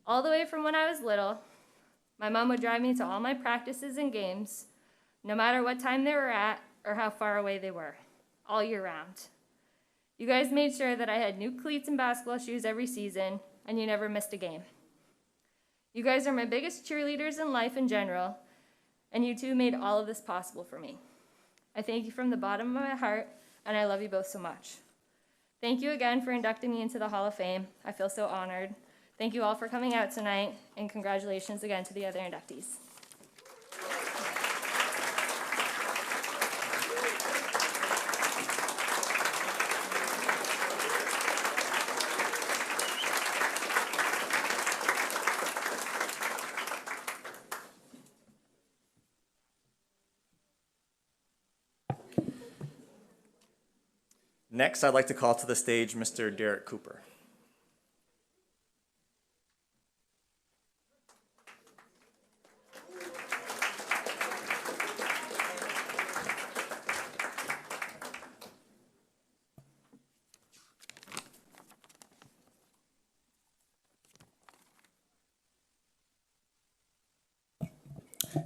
All the way from when I was little, my mom would drive me to all my practices and games, no matter what time they were at or how far away they were, all year round. You guys made sure that I had new cleats and basketball shoes every season, and you never missed a game. You guys are my biggest cheerleaders in life in general, and you two made all of this possible for me. I thank you from the bottom of my heart, and I love you both so much. Thank you again for inducting me into the Hall of Fame. I feel so honored. Thank you all for coming out tonight, and congratulations again to the other inductees. Next, I'd like to call to the stage Mr. Derek Cooper.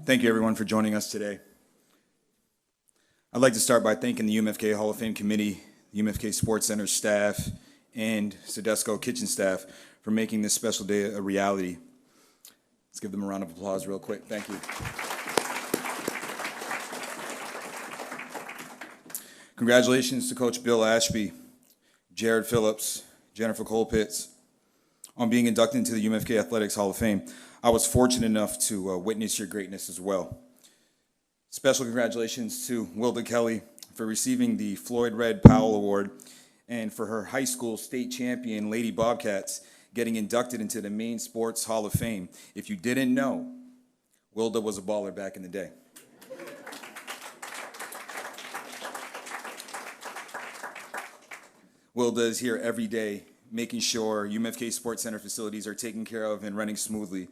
Thank you, everyone, for joining us today. I'd like to start by thanking the UMFK Hall of Fame Committee, UMFK Sports Center staff, and Sedesco kitchen staff for making this special day a reality. Let's give them a round of applause real quick. Thank you. Congratulations to Coach Bill Ashby, Jared Phillips, Jennifer Colpitts, on being inducted into the UMFK Athletics Hall of Fame. I was fortunate enough to witness your greatness as well. Special congratulations to Wilda Kelly for receiving the Floyd Red Powell Award, and for her high school state champion, Lady Bobcats, getting inducted into the Maine Sports Hall of Fame. If you didn't know, Wilda was a baller back in the day. Wilda is here every day, making sure UMFK Sports Center facilities are taken care of and running smoothly.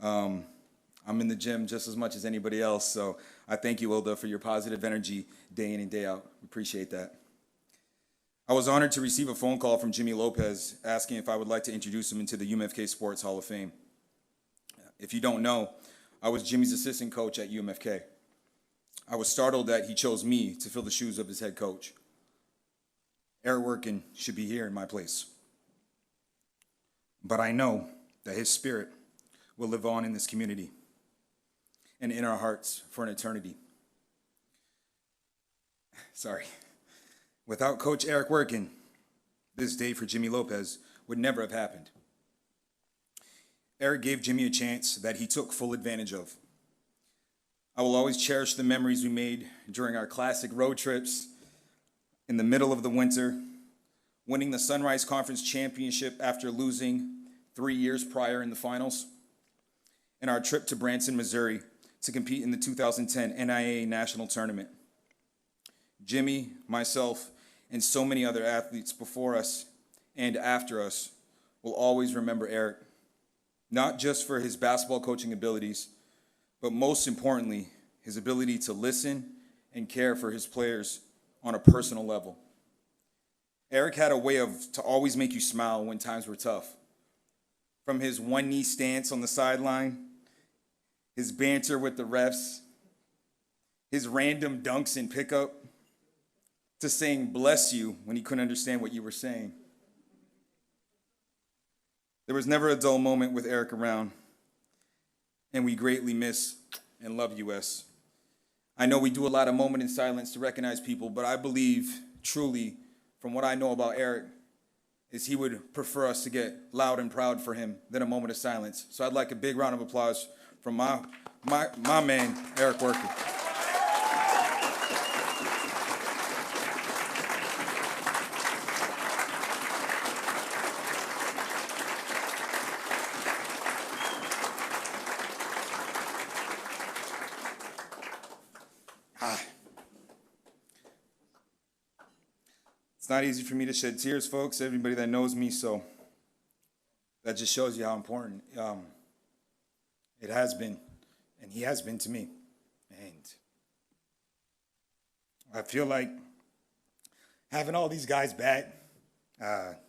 I'm in the gym just as much as anybody else, so I thank you, Wilda, for your positive energy day in and day out. Appreciate that. I was honored to receive a phone call from Jimmy Lopez asking if I would like to introduce him into the UMFK Sports Hall of Fame. If you don't know, I was Jimmy's assistant coach at UMFK. I was startled that he chose me to fill the shoes of his head coach. Eric Workin should be here in my place. But I know that his spirit will live on in this community and in our hearts for an eternity. Sorry. Without Coach Eric Workin, this day for Jimmy Lopez would never have happened. Eric gave Jimmy a chance that he took full advantage of. I will always cherish the memories we made during our classic road trips in the middle of the winter, winning the Sunrise Conference Championship after losing 3 years prior in the finals, and our trip to Branson, Missouri to compete in the 2010 NIAA National Tournament. Jimmy, myself, and so many other athletes before us and after us will always remember Eric, not just for his basketball coaching abilities, but most importantly, his ability to listen and care for his players on a personal level. Eric had a way to always make you smile when times were tough. From his one-knee stance on the sideline, his banter with the refs, his random dunks in pickup, to saying bless you when he couldn't understand what you were saying. There was never a dull moment with Eric around, and we greatly miss and love US. I know we do a lot of moment in silence to recognize people, but I believe truly, from what I know about Eric, is he would prefer us to get loud and proud for him than a moment of silence. So I'd like a big round of applause from my man, Eric Workin. It's not easy for me to shed tears, folks, everybody that knows me, so that just shows you how important it has been, and he has been to me. And I feel like having all these guys back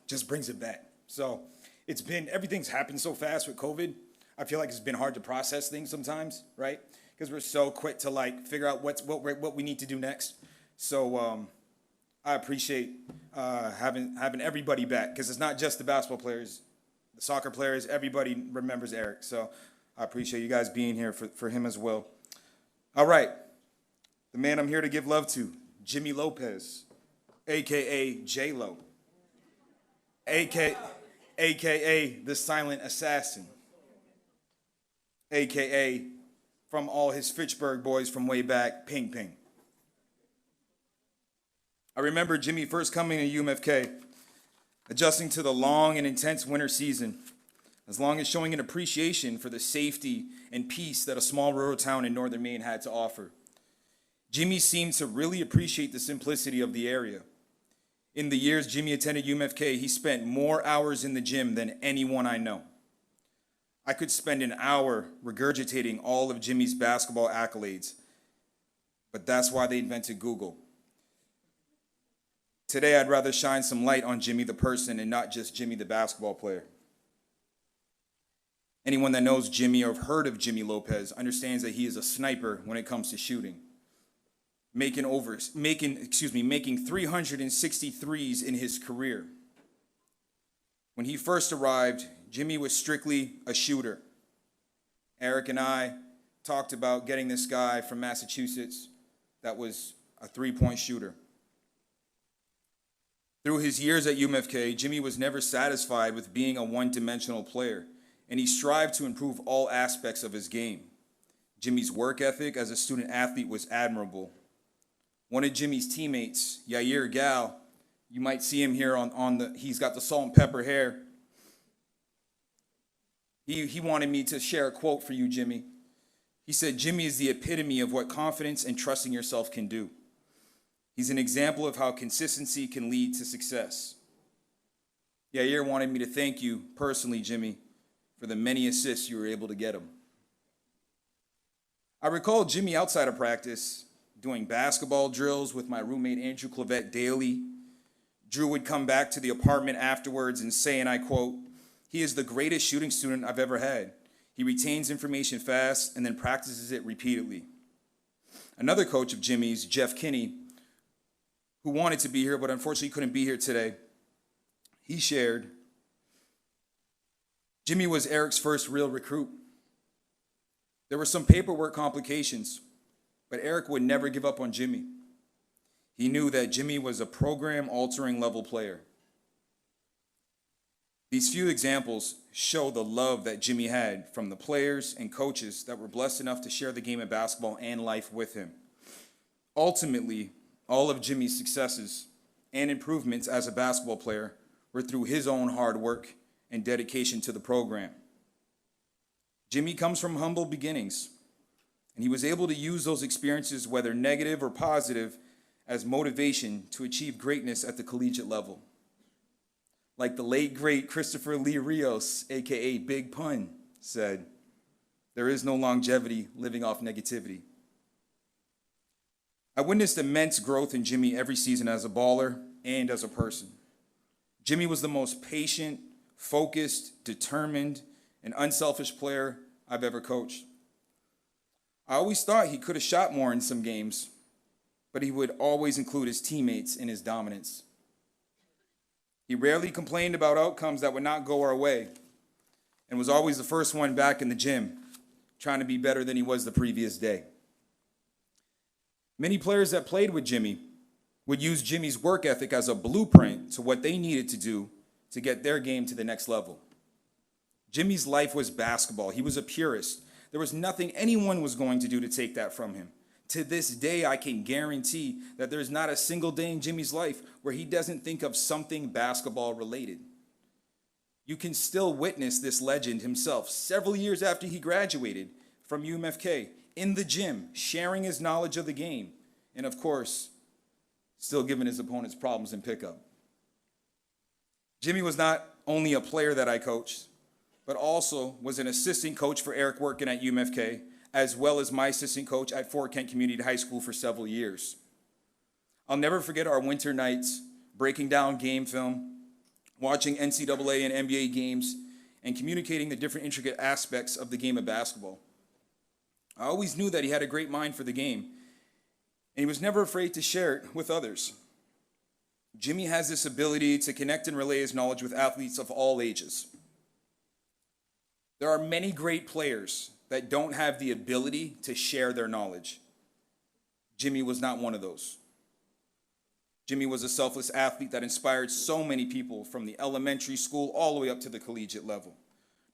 just brings it back. So everything's happened so fast with COVID. I feel like it's been hard to process things sometimes, right? Because we're so quick to figure out what we need to do next. So I appreciate having everybody back, because it's not just the basketball players, the soccer players, everybody remembers Eric. So I appreciate you guys being here for him as well. All right, the man I'm here to give love to, Jimmy Lopez, AKA J-Lo, AKA the Silent Assassin, AKA from all his Fitchburg boys from way back, Ping Ping. I remember Jimmy first coming to UMFK, adjusting to the long and intense winter season, as long as showing an appreciation for the safety and peace that a small rural town in northern Maine had to offer. Jimmy seemed to really appreciate the simplicity of the area. In the years Jimmy attended UMFK, he spent more hours in the gym than anyone I know. I could spend an hour regurgitating all of Jimmy's basketball accolades, but that's why they invented Google. Today, I'd rather shine some light on Jimmy the person and not just Jimmy the basketball player. Anyone that knows Jimmy or have heard of Jimmy Lopez understands that he is a sniper when it comes to shooting. making 363s in his career. When he first arrived, Jimmy was strictly a shooter. Eric and I talked about getting this guy from Massachusetts that was a three-point shooter. Through his years at UMFK, Jimmy was never satisfied with being a one-dimensional player, and he strived to improve all aspects of his game. Jimmy's work ethic as a student athlete was admirable. One of Jimmy's teammates, Yair Gal, you might see him here he's got the salt and pepper hair. He wanted me to share a quote for you, Jimmy. He said, "Jimmy is the epitome of what confidence and trusting yourself can do. He's an example of how consistency can lead to success." Yair wanted me to thank you personally, Jimmy, for the many assists you were able to get him. I recall Jimmy outside of practice doing basketball drills with my roommate Andrew Clavette daily. Drew would come back to the apartment afterwards and say, and I quote, "He is the greatest shooting student I've ever had. He retains information fast and then practices it repeatedly." Another coach of Jimmy's, Jeff Kinney, who wanted to be here but unfortunately couldn't be here today, he shared, "Jimmy was Eric's first real recruit. There were some paperwork complications, but Eric would never give up on Jimmy. He knew that Jimmy was a program-altering level player." These few examples show the love that Jimmy had from the players and coaches that were blessed enough to share the game of basketball and life with him. Ultimately, all of Jimmy's successes and improvements as a basketball player were through his own hard work and dedication to the program. Jimmy comes from humble beginnings, and he was able to use those experiences, whether negative or positive, as motivation to achieve greatness at the collegiate level. Like the late, great Christopher Lee Rios, aka Big Pun, said, "There is no longevity living off negativity." I witnessed immense growth in Jimmy every season as a baller and as a person. Jimmy was the most patient, focused, determined, and unselfish player I've ever coached. I always thought he could have shot more in some games, but he would always include his teammates in his dominance. He rarely complained about outcomes that would not go our way, and was always the first one back in the gym, trying to be better than he was the previous day. Many players that played with Jimmy would use Jimmy's work ethic as a blueprint to what they needed to do to get their game to the next level. Jimmy's life was basketball. He was a purist. There was nothing anyone was going to do to take that from him. To this day, I can guarantee that there's not a single day in Jimmy's life where he doesn't think of something basketball related. You can still witness this legend himself several years after he graduated from UMFK in the gym, sharing his knowledge of the game, and of course, still giving his opponents problems in pickup. Jimmy was not only a player that I coached, but also was an assistant coach for Eric working at UMFK, as well as my assistant coach at Fort Kent Community High School for several years. I'll never forget our winter nights, breaking down game film, watching NCAA and NBA games, and communicating the different intricate aspects of the game of basketball. I always knew that he had a great mind for the game, and he was never afraid to share it with others. Jimmy has this ability to connect and relay his knowledge with athletes of all ages. There are many great players that don't have the ability to share their knowledge. Jimmy was not one of those. Jimmy was a selfless athlete that inspired so many people from the elementary school all the way up to the collegiate level.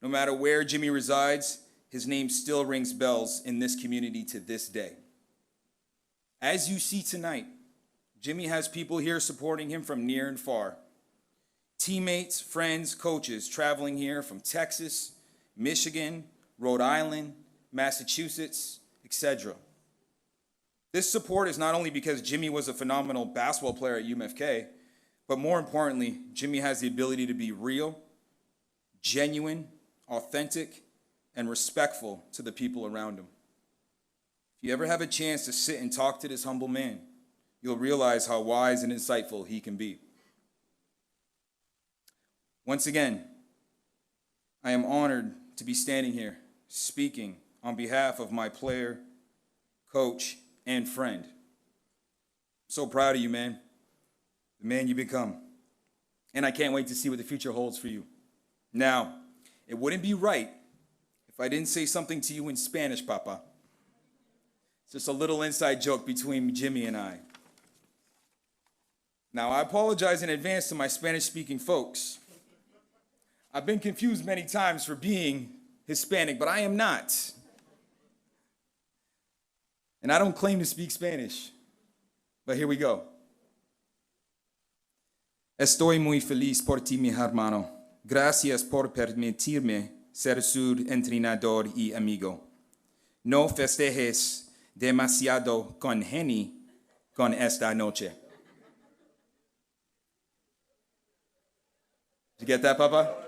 No matter where Jimmy resides, his name still rings bells in this community to this day. As you see tonight, Jimmy has people here supporting him from near and far. Teammates, friends, coaches traveling here from Texas, Michigan, Rhode Island, Massachusetts, etc. This support is not only because Jimmy was a phenomenal basketball player at UMFK, but more importantly, Jimmy has the ability to be real, genuine, authentic, and respectful to the people around him. If you ever have a chance to sit and talk to this humble man, you'll realize how wise and insightful he can be. Once again, I am honored to be standing here speaking on behalf of my player, coach, and friend, So proud of you, man. The man you become. And I can't wait to see what the future holds for you. Now, it wouldn't be right if I didn't say something to you in Spanish, Papa. It's just a little inside joke between Jimmy and I. Now, I apologize in advance to my Spanish-speaking folks. I've been confused many times for being Hispanic, but I am not. And I don't claim to speak Spanish. But here we go. Estoy muy feliz por ti, mi hermano. Gracias por permitirme ser su entrenador y amigo. No festejes demasiado con Kinney con esta noche. Did you get that, Papa?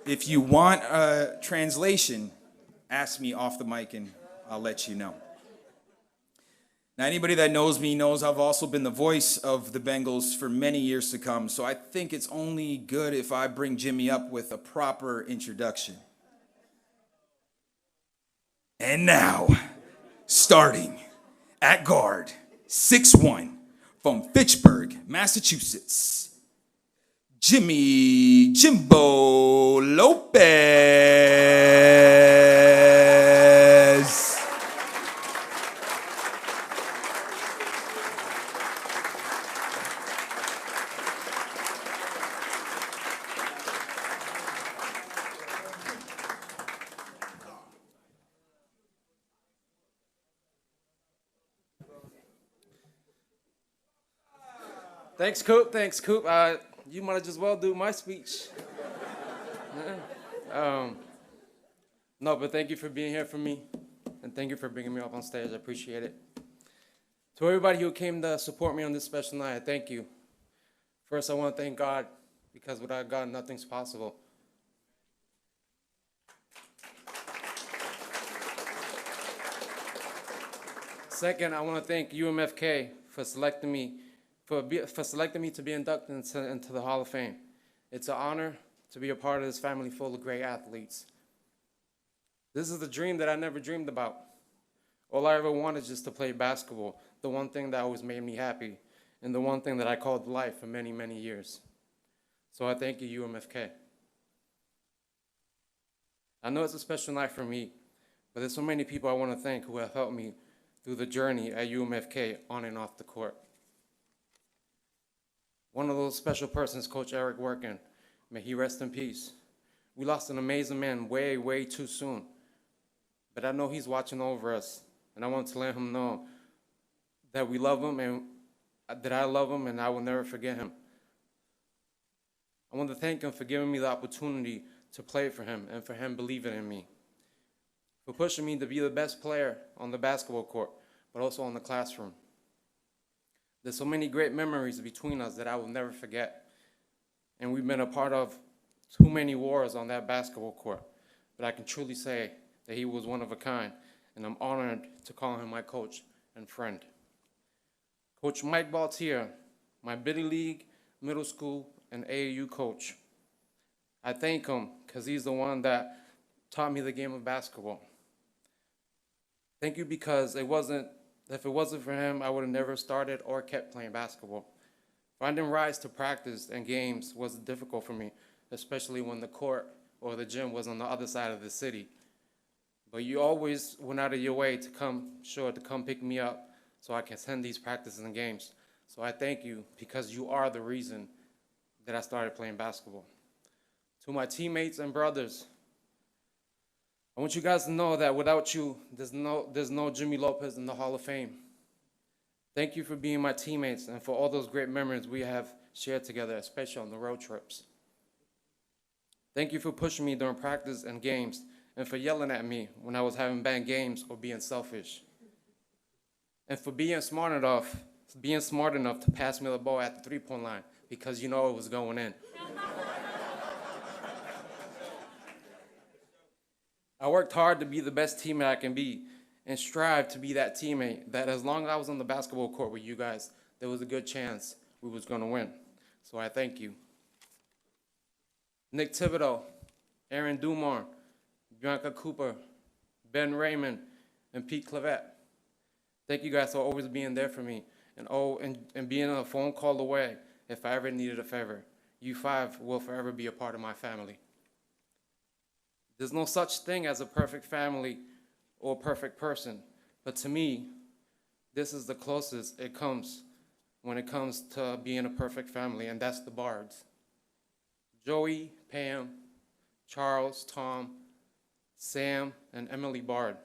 If you want a translation, ask me off the mic and I'll let you know. Now, anybody that knows me knows I've also been the voice of the Bengals for many years to come, so I think it's only good if I bring Jimmy up with a proper introduction. And now, starting at guard, 6'1", from Fitchburg, Massachusetts, Jimmy Jimbo Lopez. Thanks, Coop. Thanks, Coop. You might as well do my speech. No, but thank you for being here for me, and thank you for bringing me up on stage. I appreciate it. To everybody who came to support me on this special night, I thank you. First, I want to thank God, because without God, nothing's possible. Second, I want to thank UMFK for selecting me to be inducted into the Hall of Fame. It's an honor to be a part of this family full of great athletes. This is the dream that I never dreamed about. All I ever wanted is just to play basketball, the one thing that always made me happy, and the one thing that I called life for many, many years. So I thank you, UMFK. I know it's a special night for me, but there's so many people I want to thank who have helped me through the journey at UMFK on and off the court. One of those special persons, Coach Eric Workin. May he rest in peace. We lost an amazing man way, way too soon. But I know he's watching over us, and I want to let him know that we love him and that I love him and I will never forget him. I want to thank him for giving me the opportunity to play for him and for him believing in me, for pushing me to be the best player on the basketball court, but also in the classroom. There's so many great memories between us that I will never forget. And we've been a part of too many wars on that basketball court. But I can truly say that he was one of a kind, and I'm honored to call him my coach and friend. Coach Mike Baltier, my Biddy League, middle school, and AAU coach. I thank him because he's the one that taught me the game of basketball. Thank you, because if it wasn't for him, I would have never started or kept playing basketball. Finding rides to practice and games was difficult for me, especially when the court or the gym was on the other side of the city. But you always went out of your way to come pick me up so I can attend these practices and games. So I thank you, because you are the reason that I started playing basketball. To my teammates and brothers, I want you guys to know that without you, there's no Jimmy Lopez in the Hall of Fame. Thank you for being my teammates and for all those great memories we have shared together, especially on the road trips. Thank you for pushing me during practice and games, and for yelling at me when I was having bad games or being selfish. And for being smart enough to pass me the ball at the three-point line, because you know it was going in. I worked hard to be the best teammate I can be, and strive to be that teammate that as long as I was on the basketball court with you guys, there was a good chance we was going to win. So I thank you. Nick Thibodeau, Aaron Dumar, Bianca Cooper, Ben Raymond, and Pete Clavette. Thank you guys for always being there for me and being a phone call away if I ever needed a favor. You five will forever be a part of my family. There's no such thing as a perfect family or perfect person, but to me, this is the closest it comes when it comes to being a perfect family, and that's the Bards. Joey, Pam, Charles, Tom, Sam, and Emily Bard.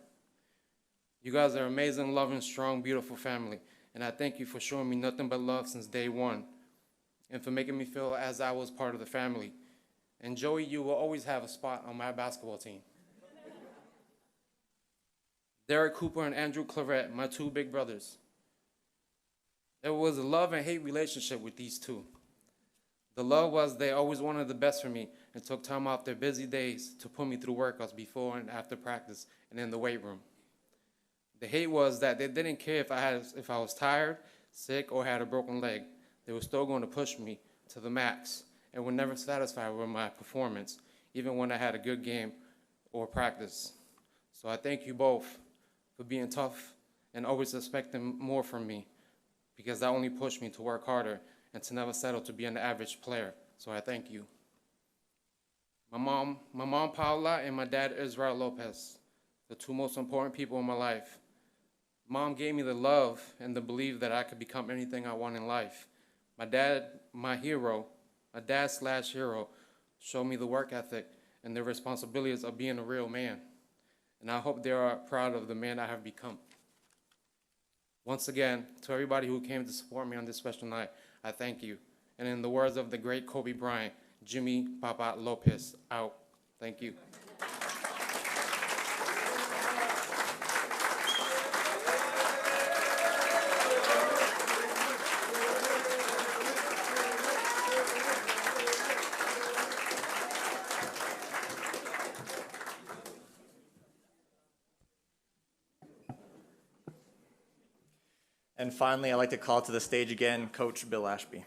You guys are amazing, loving, strong, beautiful family, and I thank you for showing me nothing but love since day one, and for making me feel as I was part of the family. And Joey, you will always have a spot on my basketball team. Derek Cooper and Andrew Claret, my two big brothers. There was a love and hate relationship with these two. The love was they always wanted the best for me and took time off their busy days to put me through workouts before and after practice and in the weight room. The hate was that they didn't care if I was tired, sick, or had a broken leg. They were still going to push me to the max and were never satisfied with my performance, even when I had a good game or practice. So I thank you both for being tough and always expecting more from me, because that only pushed me to work harder and to never settle to be an average player. So I thank you. My mom Paula and my dad Israel Lopez, the two most important people in my life. Mom gave me the love and the belief that I could become anything I want in life. My dad, my hero, my dad/hero, showed me the work ethic and the responsibilities of being a real man. And I hope they are proud of the man I have become. Once again, to everybody who came to support me on this special night, I thank you. And in the words of the great Kobe Bryant, Jimmy Papa Lopez, out. Thank you. And finally, I'd like to call to the stage again Coach Bill Ashby.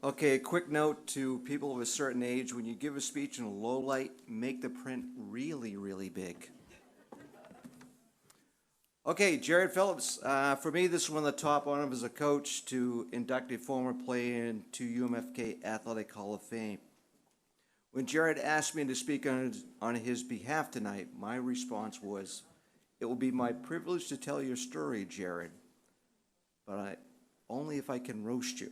Okay, a quick note to people of a certain age, when you give a speech in a low light, make the print really, really big. Okay, Jared Phillips. For me, this is one of the top honors as a coach to induct a former player into UMFK Athletic Hall of Fame. When Jared asked me to speak on his behalf tonight, my response was, "It will be my privilege to tell your story, Jared, but only if I can roast you."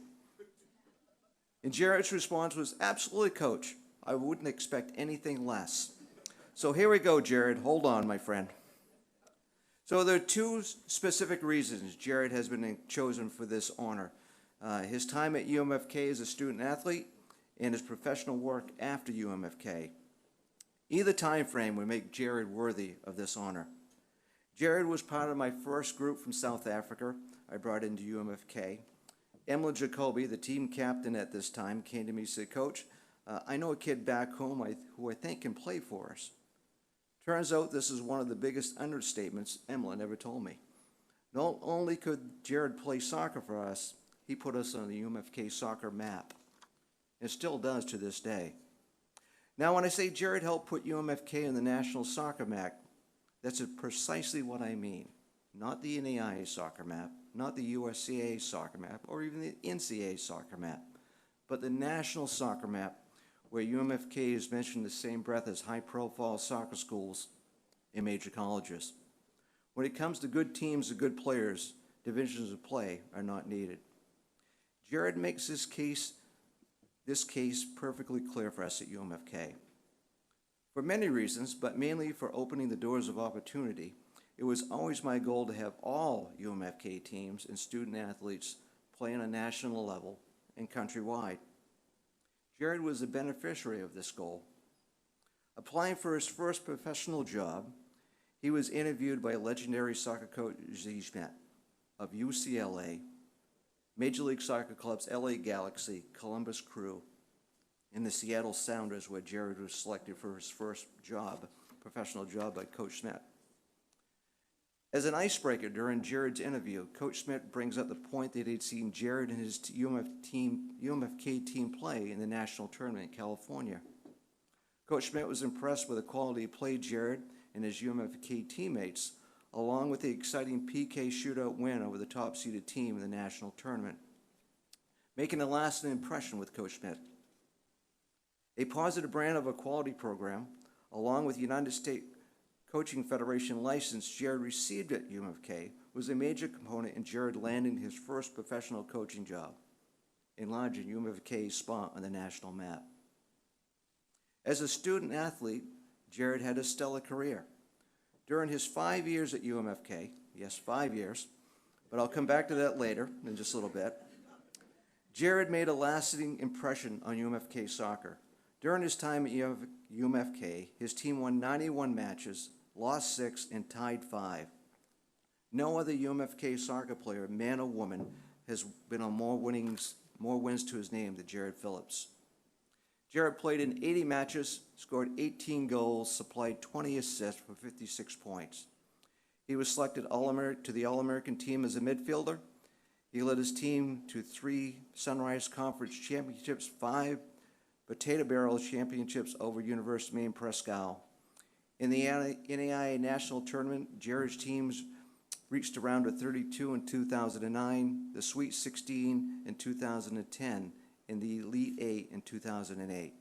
And Jared's response was, "Absolutely, Coach. I wouldn't expect anything less." So here we go, Jared. Hold on, my friend. So there are two specific reasons Jared has been chosen for this honor. His time at UMFK as a student athlete and his professional work after UMFK. Either time frame would make Jared worthy of this honor. Jared was part of my first group from South Africa I brought into UMFK. Emilyn Jacoby, the team captain at this time, came to me and said, "Coach, I know a kid back home who I think can play for us." Turns out this is one of the biggest understatements Emilyn ever told me. Not only could Jared play soccer for us, he put us on the UMFK soccer map. It still does to this day. Now, when I say Jared helped put UMFK in the national soccer map, that's precisely what I mean. Not the NAIA soccer map, not the USCA soccer map, or even the NCAA soccer map, but the national soccer map, where UMFK is mentioned in the same breath as high-profile soccer schools and major colleges. When it comes to good teams and good players, divisions of play are not needed. Jared makes this case perfectly clear for us at UMFK. For many reasons, but mainly for opening the doors of opportunity, it was always my goal to have all UMFK teams and student athletes play on a national level and countrywide. Jared was a beneficiary of this goal. Applying for his first professional job, he was interviewed by legendary soccer coach Zizmet of UCLA, Major League Soccer clubs LA Galaxy, Columbus Crew, and the Seattle Sounders, where Jared was selected for his first job, professional job by Coach Schmidt. As an icebreaker during Jared's interview, Coach Smith brings up the point that he'd seen Jared and his UMFK team play in the national tournament in California. Coach Smith was impressed with the quality of play Jared and his UMFK teammates, along with the exciting PK shootout win over the top-seeded team in the national tournament, making a lasting impression with Coach Smith. A positive brand of a quality program, along with United States Coaching Federation license Jared received at UMFK, was a major component in Jared landing his first professional coaching job, enlarging UMFK's spot on the national map. As a student athlete, Jared had a stellar career. During his 5 years at UMFK, yes, 5 years, but I'll come back to that later in just a little bit, Jared made a lasting impression on UMFK soccer. During his time at UMFK, his team won 91 matches, lost 6, and tied 5. No other UMFK soccer player, man or woman, has been on more wins to his name than Jared Phillips. Jared played in 80 matches, scored 18 goals, supplied 20 assists for 56 points. He was selected to the All-American team as a midfielder. He led his team to 3 Sunrise Conference championships, 5 Potato Barrel championships over University of Maine Presque. In the NAIA National Tournament, Jared's teams reached a round of 32 in 2009, the Sweet 16 in 2010, and the Elite 8 in 2008.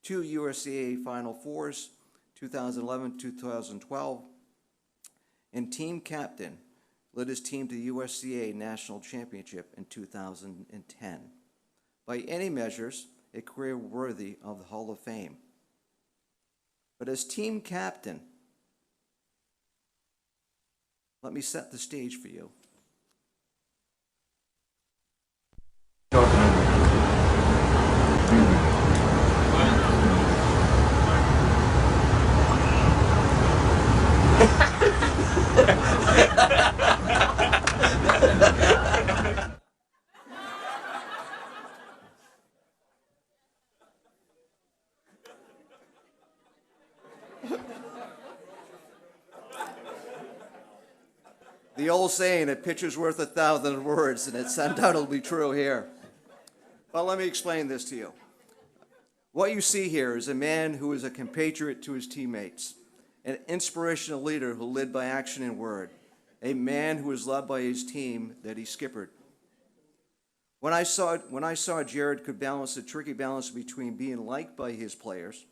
2 USCA Final Fours, 2011, 2012, and team captain led his team to the USCA National Championship in 2010. By any measures, a career worthy of the Hall of Fame. But as team captain, let me set the stage for you. The old saying, a picture's worth 1,000 words, and it's undoubtedly true here. Well, let me explain this to you. What you see here is a man who is a compatriot to his teammates, an inspirational leader who led by action and word, a man who was loved by his team that he skippered. When I saw Jared could balance the tricky balance between being liked by his players,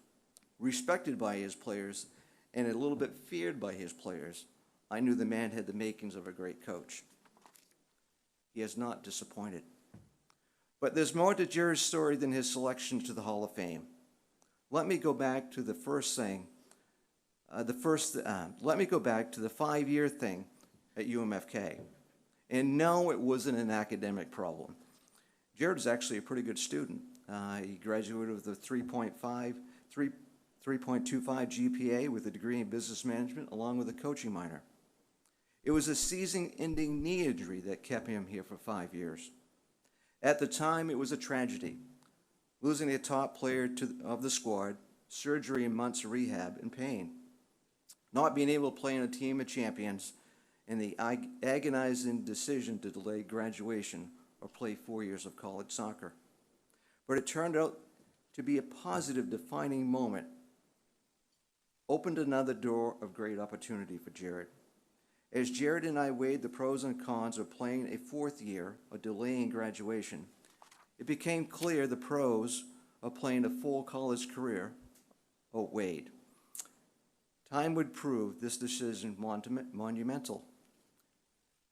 respected by his players, and a little bit feared by his players, I knew the man had the makings of a great coach. He has not disappointed. But there's more to Jared's story than his selection to the Hall of Fame. Let me go back to the first thing. Let me go back to the 5-year thing at UMFK. And no, it wasn't an academic problem. Jared is actually a pretty good student. He graduated with a 3.25 GPA with a degree in business management, along with a coaching minor. It was a season-ending knee injury that kept him here for 5 years. At the time, it was a tragedy, losing a top player of the squad, surgery and months of rehab, and pain. Not being able to play in a team of champions, and the agonizing decision to delay graduation or play 4 years of college soccer. But it turned out to be a positive, defining moment, opened another door of great opportunity for Jared. As Jared and I weighed the pros and cons of playing a 4th year or delaying graduation, it became clear the pros of playing a full college career outweighed. Time would prove this decision monumental.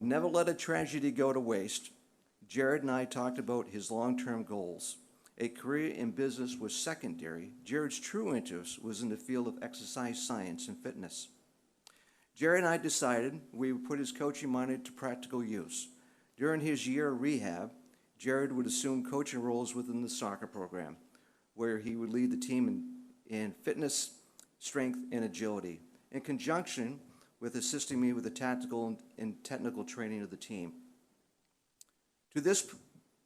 Never let a tragedy go to waste. Jared and I talked about his long-term goals. A career in business was secondary. Jared's true interest was in the field of exercise science and fitness. Jared and I decided we would put his coaching minor to practical use. During his year of rehab, Jared would assume coaching roles within the soccer program, where he would lead the team in fitness, strength, and agility, in conjunction with assisting me with the tactical and technical training of the team. This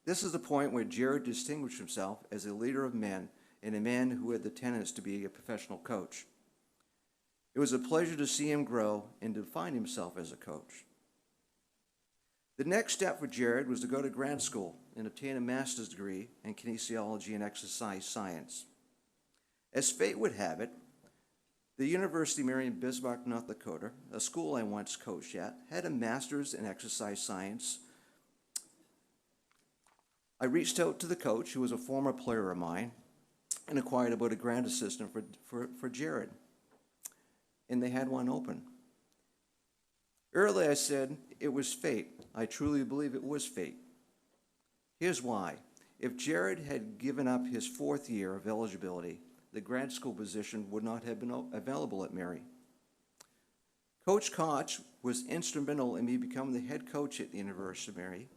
is the point where Jared distinguished himself as a leader of men and a man who had the tenets to be a professional coach. It was a pleasure to see him grow and to find himself as a coach. The next step for Jared was to go to grad school and obtain a master's degree in kinesiology and exercise science. As fate would have it, the University of Mary in Bismarck, North Dakota, a school I once coached at, had a master's in exercise science. I reached out to the coach, who was a former player of mine, and inquired about a grant assistant for Jared. And they had one open. Early I said it was fate. I truly believe it was fate. Here's why. If Jared had given up his 4th year of eligibility, the grad school position would not have been available at Mary. Coach Koch was instrumental in me becoming the head coach at the University of Mary,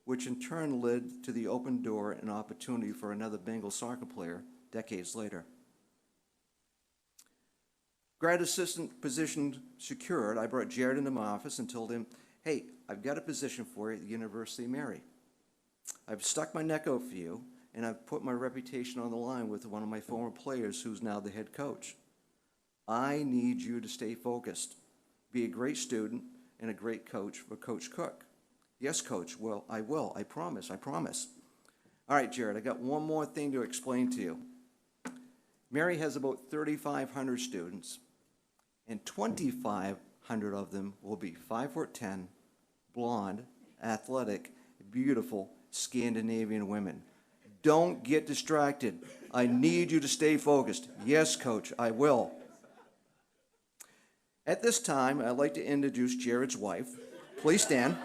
which in turn led to the open door and opportunity for another Bengals soccer player decades later. Grad assistant position secured, I brought Jared into my office and told him, hey, I've got a position for you at the University of Mary. I've stuck my neck out for you, and I've put my reputation on the line with one of my former players who's now the head coach. I need you to stay focused, be a great student, and a great coach for Coach Cook. Yes, Coach, well, I will, I promise. All right, Jared, I got one more thing to explain to you. Mary has about 3,500 students, and 2,500 of them will be 5'10", blonde, athletic, beautiful Scandinavian women. Don't get distracted. I need you to stay focused. Yes, Coach, I will. At this time, I'd like to introduce Jared's wife. Please stand.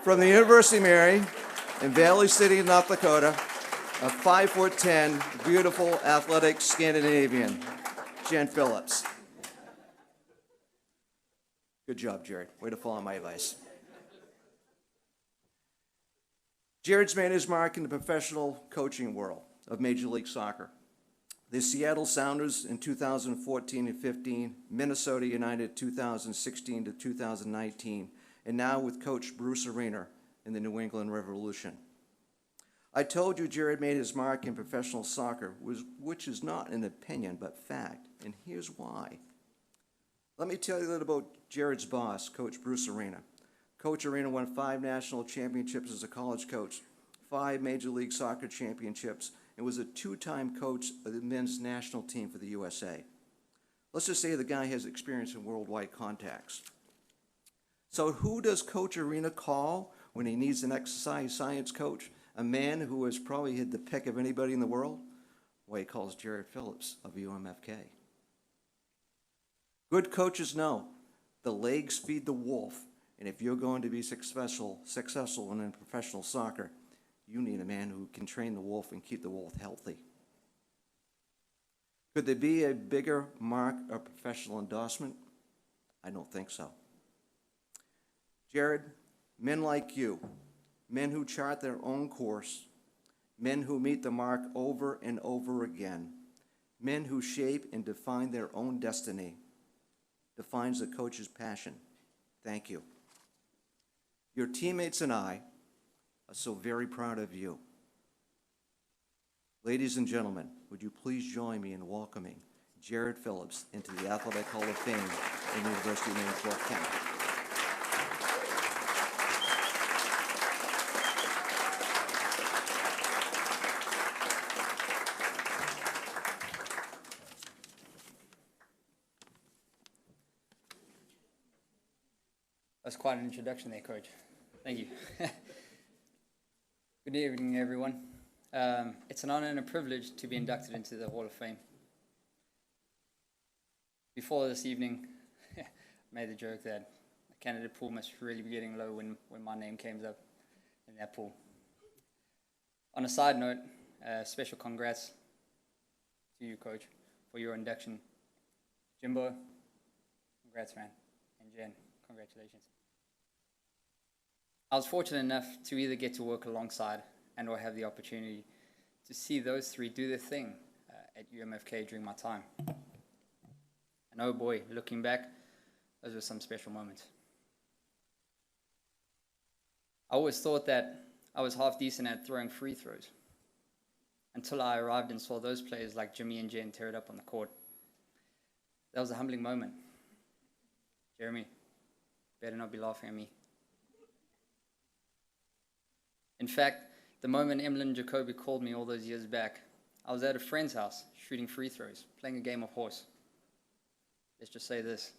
From the University of Mary in Valley City, North Dakota, a 5'10", beautiful, athletic Scandinavian, Jen Phillips. Good job, Jared. Way to follow my advice. Jared's made his mark in the professional coaching world of Major League Soccer. The Seattle Sounders in 2014 and 15, Minnesota United 2016 to 2019, and now with Coach Bruce Arena in the New England Revolution. I told you Jared made his mark in professional soccer, which is not an opinion but fact, and here's why. Let me tell you a little about Jared's boss, Coach Bruce Arena. Coach Arena won 5 national championships as a college coach, 5 Major League Soccer championships, and was a 2-time coach of the men's national team for the USA. Let's just say the guy has experience in worldwide contacts. So who does Coach Arena call when he needs an exercise science coach? A man who has probably hit the pick of anybody in the world? Well, he calls Jared Phillips of UMFK. Good coaches know the legs feed the wolf, and if you're going to be successful in professional soccer, you need a man who can train the wolf and keep the wolf healthy. Could there be a bigger mark of professional endorsement? I don't think so. Jared, men like you, men who chart their own course, men who meet the mark over and over again, men who shape and define their own destiny, defines the coach's passion. Thank you. Your teammates and I are so very proud of you. Ladies and gentlemen, would you please join me in welcoming Jared Phillips into the Athletic Hall of Fame in the University of Maine, Fort Kent. That's quite an introduction there, Coach. Thank you. Good evening, everyone. It's an honor and a privilege to be inducted into the Hall of Fame. Before this evening, I made the joke that the candidate pool must really be getting low when my name came up in that pool. On a side note, special congrats to you, Coach, for your induction. Jimbo, congrats, man. And Jen, congratulations. I was fortunate enough to either get to work alongside and or have the opportunity to see those three do their thing at UMFK during my time. And oh boy, looking back, those were some special moments. I always thought that I was half decent at throwing free throws until I arrived and saw those players like Jimmy and Jen tear it up on the court. That was a humbling moment. Jeremy, better not be laughing at me. In fact, the moment Emilyn Jacoby called me all those years back, I was at a friend's house shooting free throws, playing a game of horse. Let's just say this.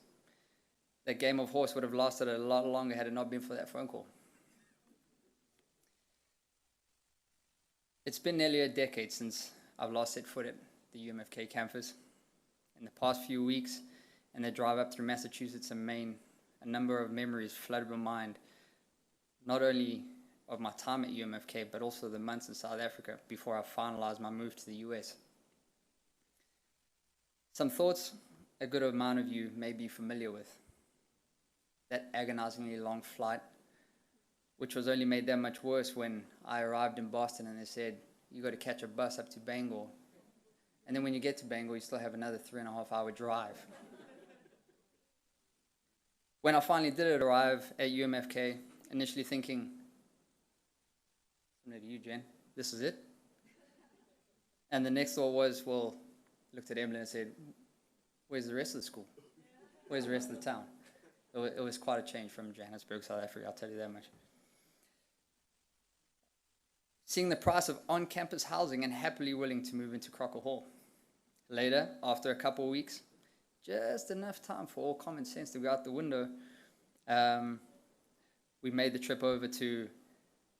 That game of horse would have lasted a lot longer had it not been for that phone call. It's been nearly a decade since I've last set foot at the UMFK campus. In the past few weeks, and the drive up through Massachusetts and Maine, a number of memories flooded my mind, not only of my time at UMFK, but also the months in South Africa before I finalized my move to the US. Some thoughts a good amount of you may be familiar with. That agonizingly long flight, which was only made that much worse when I arrived in Boston and they said, you got to catch a bus up to Bangor. And then when you get to Bangor, you still have another 3.5-hour drive. When I finally did arrive at UMFK, initially thinking, similar to you, Jen, this is it? And the next thought was, well, looked at Emilyn and said, where's the rest of the school? Where's the rest of the town? It was quite a change from Johannesburg, South Africa, I'll tell you that much. Seeing the price of on-campus housing and happily willing to move into Crocker Hall. Later, after a couple of weeks, just enough time for all common sense to go out the window, we made the trip over to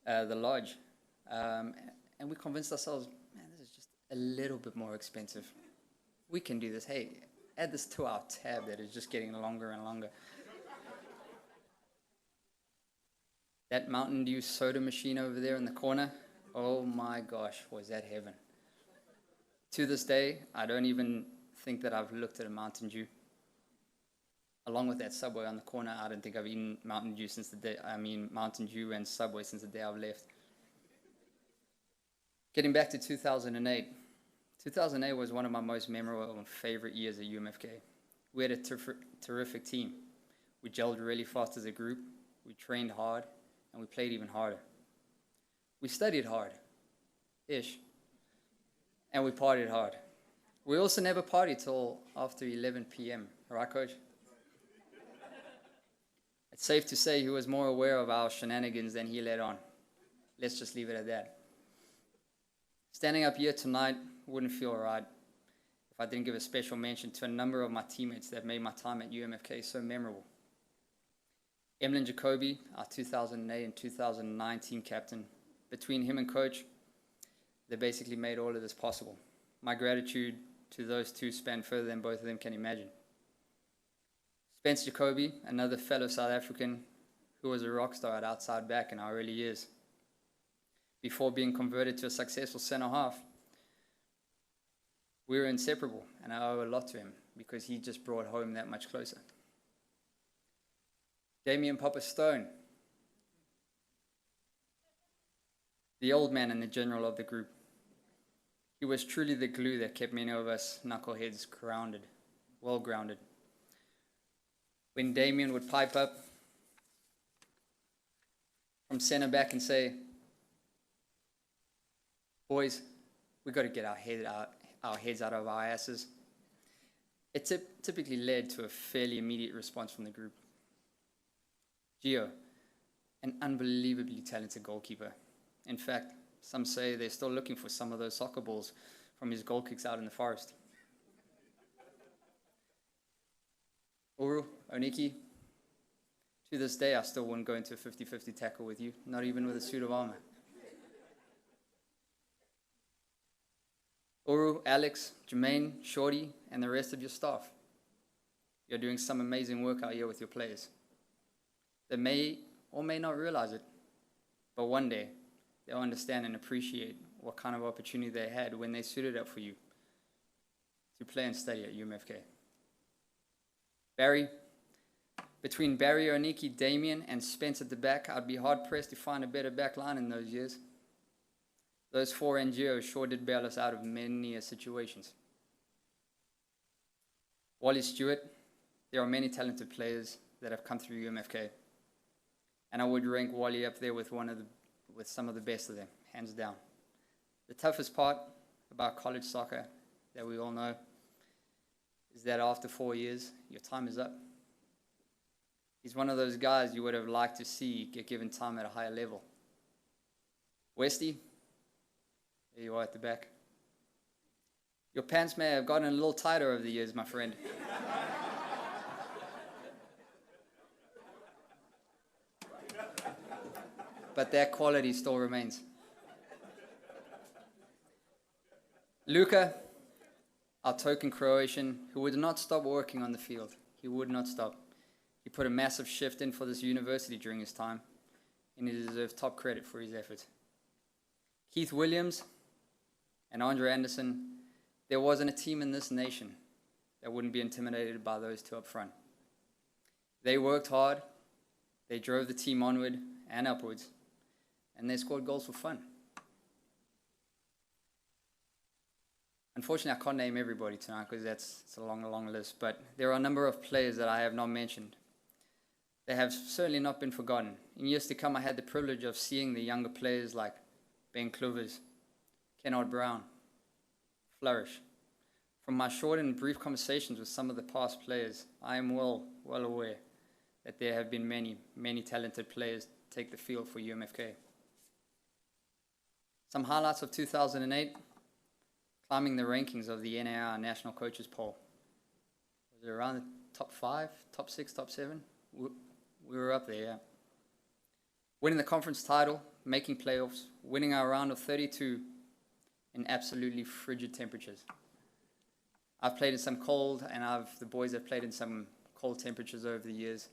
the lodge. And we convinced ourselves, man, this is just a little bit more expensive. We can do this. Hey, add this to our tab that is just getting longer and longer. That Mountain Dew soda machine over there in the corner, oh my gosh, was that heaven. To this day, I don't even think that I've looked at a Mountain Dew. Along with that Subway on the corner, I don't think I've eaten Mountain Dew Mountain Dew and Subway since the day I've left. Getting back to 2008. 2008 was one of my most memorable and favorite years at UMFK. We had a terrific team. We gelled really fast as a group. We trained hard, and we played even harder. We studied hard-ish, and we partied hard. We also never partied till after 11 p.m., right, Coach? It's safe to say he was more aware of our shenanigans than he let on. Let's just leave it at that. Standing up here tonight wouldn't feel right if I didn't give a special mention to a number of my teammates that made my time at UMFK so memorable. Emilyn Jacoby, our 2008 and 2009 team captain. Between him and Coach, they basically made all of this possible. My gratitude to those two span further than both of them can imagine. Spence Jacoby, another fellow South African who was a rock star at outside back in our early years. Before being converted to a successful center half, we were inseparable, and I owe a lot to him because he just brought home that much closer. Damian Papa Stone, the old man and the general of the group. He was truly the glue that kept many of us knuckleheads grounded, well grounded. When Damian would pipe up from center back and say, boys, we got to get our heads out of our asses, it typically led to a fairly immediate response from the group. Gio, an unbelievably talented goalkeeper. In fact, some say they're still looking for some of those soccer balls from his goal kicks out in the forest. Uru, Oniki, to this day I still wouldn't go into a 50-50 tackle with you, not even with a suit of armor. Uru, Alex, Jermaine, Shorty, and the rest of your staff. You're doing some amazing work out here with your players. They may or may not realize it, but one day they'll understand and appreciate what kind of opportunity they had when they suited up for you to play and study at UMFK. Barry, between Barry, Oniki, Damien, and Spence at the back, I'd be hard-pressed to find a better back line in those years. Those four NGOs sure did bail us out of many situations. Wally Stewart, there are many talented players that have come through UMFK, and I would rank Wally up there with some of the best of them, hands down. The toughest part about college soccer that we all know is that after 4 years, your time is up. He's one of those guys you would have liked to see get given time at a higher level. Westy, there you are at the back. Your pants may have gotten a little tighter over the years, my friend. But that quality still remains. Luka, our token Croatian, who would not stop working on the field. He would not stop. He put a massive shift in for this university during his time, and he deserves top credit for his effort. Keith Williams and Andre Anderson, there wasn't a team in this nation that wouldn't be intimidated by those two up front. They worked hard, they drove the team onward and upwards, and they scored goals for fun. Unfortunately, I can't name everybody tonight because it's a long list, but there are a number of players that I have not mentioned. They have certainly not been forgotten. In years to come, I had the privilege of seeing the younger players like Ben Clovers, Kennard Brown, flourish. From my short and brief conversations with some of the past players, I am well aware that there have been many talented players take the field for UMFK. Some highlights of 2008, climbing the rankings of the NAR National Coaches Poll. Was it around the top 5, top 6, top 7? We were up there, yeah. Winning the conference title, making playoffs, winning our round of 32 in absolutely frigid temperatures. I've played in some cold, and the boys have played in some cold temperatures over the years,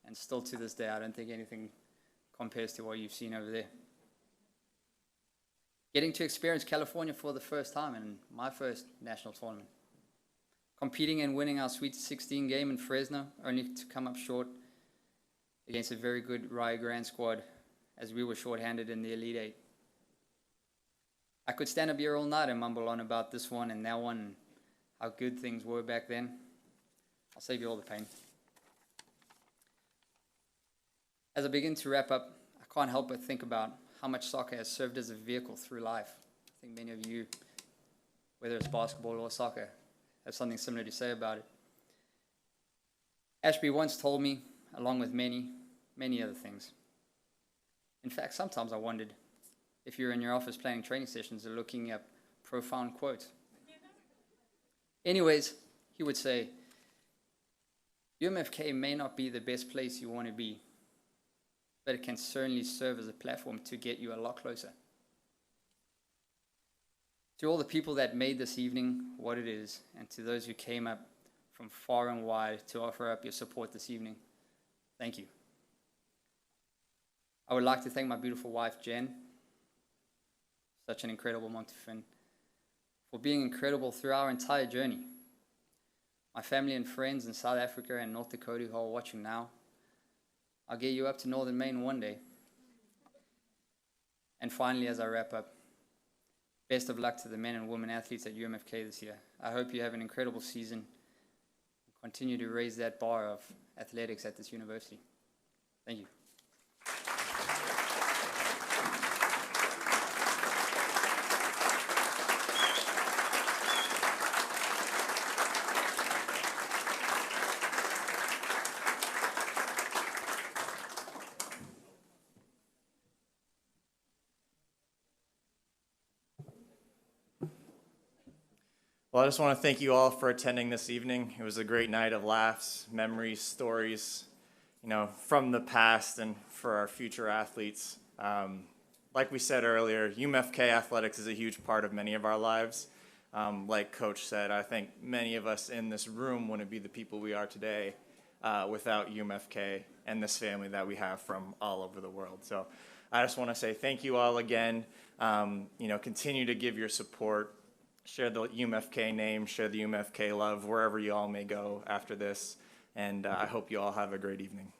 and still to this day, I don't think anything compares to what you've seen over there. Getting to experience California for the first time in my first national tournament. Competing and winning our Sweet 16 game in Fresno, only to come up short against a very good Rio Grande squad, as we were shorthanded in the Elite Eight. I could stand up here all night and mumble on about this one and that one, and how good things were back then. I'll save you all the pain. As I begin to wrap up, I can't help but think about how much soccer has served as a vehicle through life. I think many of you, whether it's basketball or soccer, have something similar to say about it. Ashby once told me, along with many other things. In fact, sometimes I wondered if you're in your office planning training sessions or looking up profound quotes. Anyways, he would say, UMFK may not be the best place you want to be, but it can certainly serve as a platform to get you a lot closer. To all the people that made this evening what it is, and to those who came up from far and wide to offer up your support this evening, thank you. I would like to thank my beautiful wife, Jen, such an incredible Montefin, for being incredible through our entire journey. My family and friends in South Africa and North Dakota who are watching now, I'll get you up to Northern Maine one day. And finally, as I wrap up, best of luck to the men and women athletes at UMFK this year. I hope you have an incredible season and continue to raise that bar of athletics at this university. Thank you. Well, I just want to thank you all for attending this evening. It was a great night of laughs, memories, stories, from the past and for our future athletes. Like we said earlier, UMFK athletics is a huge part of many of our lives. Like Coach said, I think many of us in this room wouldn't be the people we are today without UMFK and this family that we have from all over the world. So I just want to say thank you all again. Continue to give your support. Share the UMFK name, share the UMFK love wherever you all may go after this, and I hope you all have a great evening.